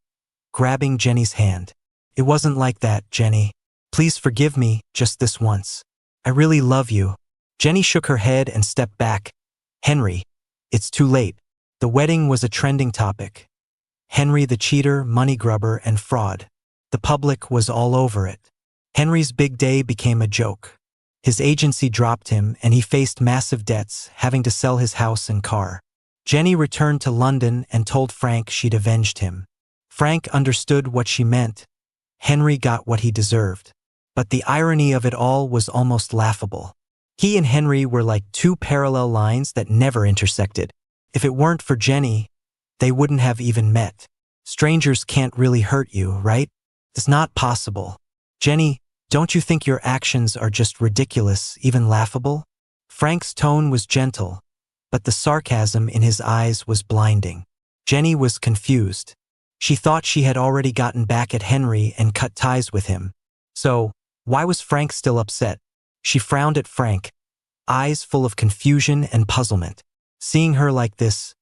grabbing Jenny's hand. "It wasn't like that, Jenny. Please forgive me, just this once. I really love you." Jenny shook her head and stepped back. "Henry, it's too late." The wedding was a trending topic. Henry the cheater, money grubber, and fraud. The public was all over it. Henry's big day became a joke. His agency dropped him and he faced massive debts, having to sell his house and car. Jenny returned to London and told Frank she'd avenged him. Frank understood what she meant. Henry got what he deserved. But the irony of it all was almost laughable. He and Henry were like two parallel lines that never intersected. If it weren't for Jenny, they wouldn't have even met. Strangers can't really hurt you, right? It's not possible. Jenny, don't you think your actions are just ridiculous, even laughable? Frank's tone was gentle, but the sarcasm in his eyes was blinding. Jenny was confused. She thought she had already gotten back at Henry and cut ties with him. So, why was Frank still upset? She frowned at Frank, eyes full of confusion and puzzlement. Seeing her like this,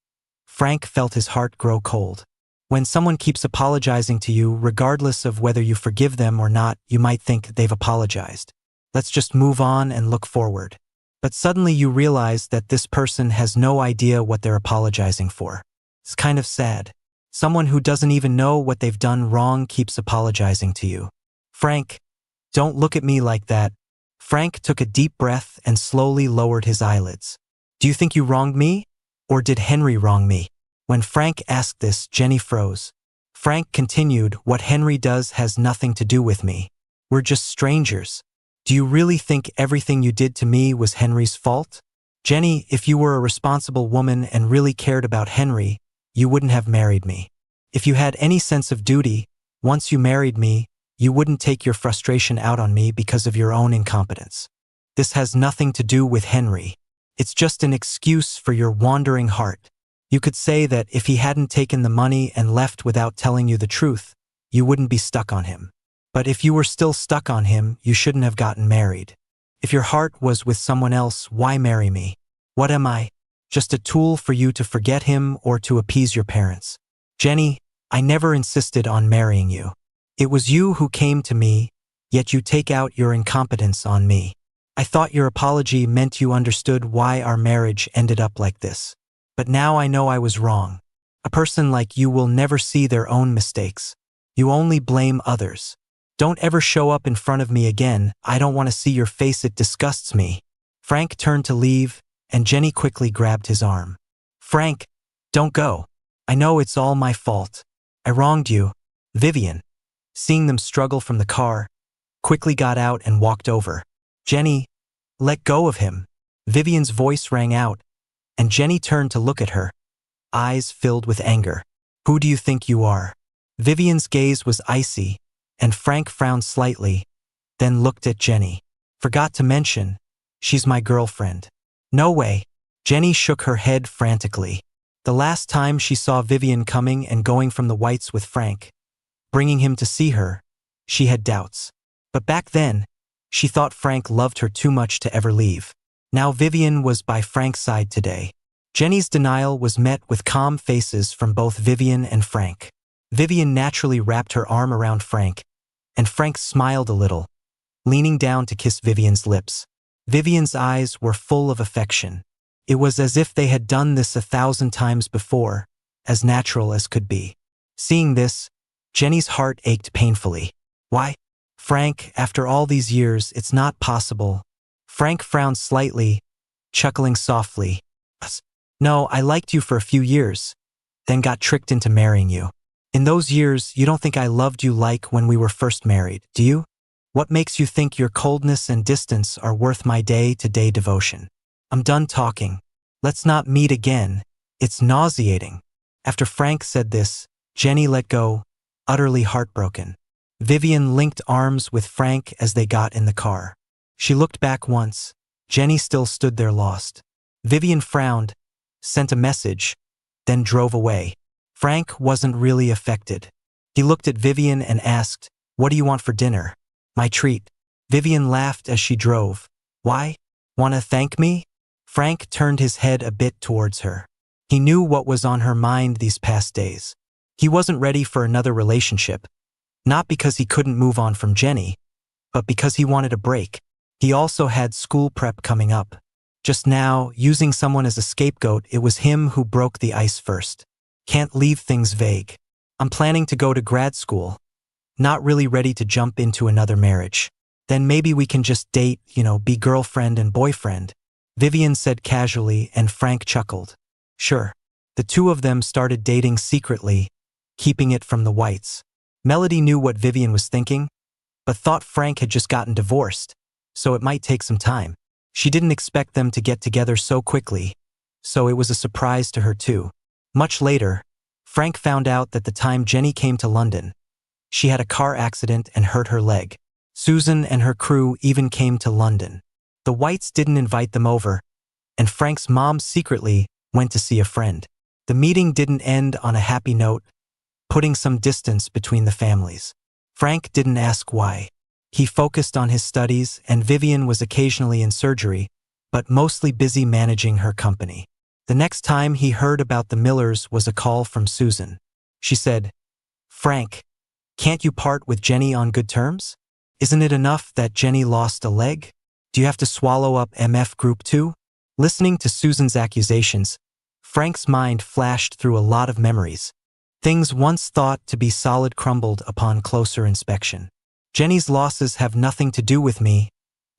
Frank felt his heart grow cold. When someone keeps apologizing to you, regardless of whether you forgive them or not, you might think they've apologized. Let's just move on and look forward. But suddenly you realize that this person has no idea what they're apologizing for. It's kind of sad. Someone who doesn't even know what they've done wrong keeps apologizing to you. Frank, don't look at me like that. Frank took a deep breath and slowly lowered his eyelids. "Do you think you wronged me? Or did Henry wrong me?" When Frank asked this, Jenny froze. Frank continued, "What Henry does has nothing to do with me. We're just strangers. Do you really think everything you did to me was Henry's fault? Jenny, if you were a responsible woman and really cared about Henry, you wouldn't have married me. If you had any sense of duty, once you married me, you wouldn't take your frustration out on me because of your own incompetence. This has nothing to do with Henry. It's just an excuse for your wandering heart. You could say that if he hadn't taken the money and left without telling you the truth, you wouldn't be stuck on him. But if you were still stuck on him, you shouldn't have gotten married. If your heart was with someone else, why marry me? What am I? Just a tool for you to forget him or to appease your parents? Jenny, I never insisted on marrying you. It was you who came to me, yet you take out your incompetence on me. I thought your apology meant you understood why our marriage ended up like this. But now I know I was wrong. A person like you will never see their own mistakes. You only blame others. Don't ever show up in front of me again. I don't want to see your face. It disgusts me." Frank turned to leave, and Jenny quickly grabbed his arm. "Frank, don't go. I know it's all my fault. I wronged you." Vivian, seeing them struggle from the car, quickly got out and walked over. "Jenny, let go of him." Vivian's voice rang out, and Jenny turned to look at her, eyes filled with anger. "Who do you think you are?" Vivian's gaze was icy, and Frank frowned slightly, then looked at Jenny. "Forgot to mention, She's my girlfriend. No way. Jenny shook her head frantically. The last time she saw Vivian coming and going from the Whites with Frank, bringing him to see her, she had doubts. But back then, she thought Frank loved her too much to ever leave. Now Vivian was by Frank's side today. Jenny's denial was met with calm faces from both Vivian and Frank. Vivian naturally wrapped her arm around Frank, and Frank smiled a little, leaning down to kiss Vivian's lips. Vivian's eyes were full of affection. It was as if they had done this 1,000 times before, as natural as could be. Seeing this, Jenny's heart ached painfully. Why? Frank, after all these years, it's not possible. Frank frowned slightly, chuckling softly. No, I liked you for a few years, then got tricked into marrying you. In those years, you don't think I loved you like when we were first married, do you? What makes you think your coldness and distance are worth my day-to-day devotion? I'm done talking. Let's not meet again. It's nauseating. After Frank said this, Jenny let go, utterly heartbroken. Vivian linked arms with Frank as they got in the car. She looked back once. Jenny still stood there lost. Vivian frowned, sent a message, then drove away. Frank wasn't really affected. He looked at Vivian and asked, "What do you want for dinner?" "My treat." Vivian laughed as she drove. "Why? Wanna thank me?" Frank turned his head a bit towards her. He knew what was on her mind these past days. He wasn't ready for another relationship, not because he couldn't move on from Jenny, but because he wanted a break. He also had school prep coming up. Just now, using someone as a scapegoat, it was him who broke the ice first. Can't leave things vague. I'm planning to go to grad school. Not really ready to jump into another marriage. Then maybe we can just date, be girlfriend and boyfriend. Vivian said casually, and Frank chuckled. Sure. The two of them started dating secretly, keeping it from the Whites. Melody knew what Vivian was thinking, but thought Frank had just gotten divorced, so it might take some time. She didn't expect them to get together so quickly, so it was a surprise to her too. Much later, Frank found out that the time Jenny came to London, she had a car accident and hurt her leg. Susan and her crew even came to London. The Whites didn't invite them over, and Frank's mom secretly went to see a friend. The meeting didn't end on a happy note, putting some distance between the families. Frank didn't ask why. He focused on his studies, and Vivian was occasionally in surgery, but mostly busy managing her company. The next time he heard about the Millers was a call from Susan. She said, "Frank, can't you part with Jenny on good terms? Isn't it enough that Jenny lost a leg? Do you have to swallow up MF Group too?" Listening to Susan's accusations, Frank's mind flashed through a lot of memories. Things once thought to be solid crumbled upon closer inspection. Jenny's losses have nothing to do with me.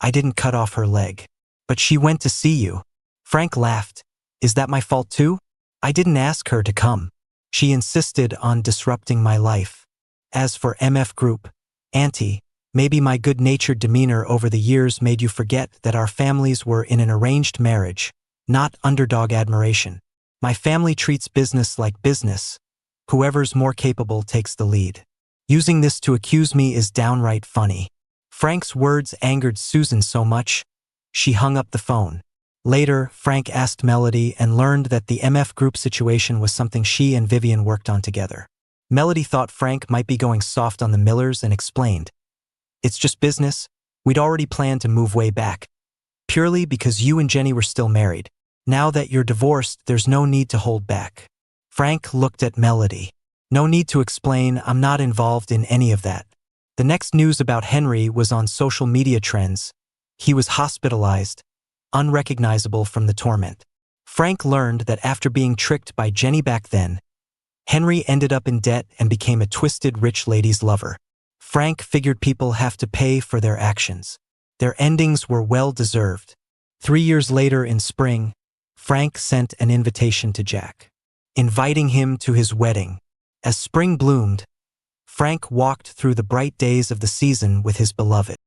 I didn't cut off her leg. But she went to see you. Frank laughed. Is that my fault too? I didn't ask her to come. She insisted on disrupting my life. As for MF Group, Auntie, maybe my good-natured demeanor over the years made you forget that our families were in an arranged marriage, not underdog admiration. My family treats business like business. Whoever's more capable takes the lead. Using this to accuse me is downright funny. Frank's words angered Susan so much, she hung up the phone. Later, Frank asked Melody and learned that the MF Group situation was something she and Vivian worked on together. Melody thought Frank might be going soft on the Millers and explained, "It's just business. We'd already planned to move way back. Purely because you and Jenny were still married. Now that you're divorced, there's no need to hold back." Frank looked at Melody. "No need to explain, I'm not involved in any of that." The next news about Henry was on social media trends. He was hospitalized, unrecognizable from the torment. Frank learned that after being tricked by Jenny back then, Henry ended up in debt and became a twisted rich lady's lover. Frank figured people have to pay for their actions. Their endings were well-deserved. 3 years later in spring, Frank sent an invitation to Jack, inviting him to his wedding. As spring bloomed, Frank walked through the bright days of the season with his beloved.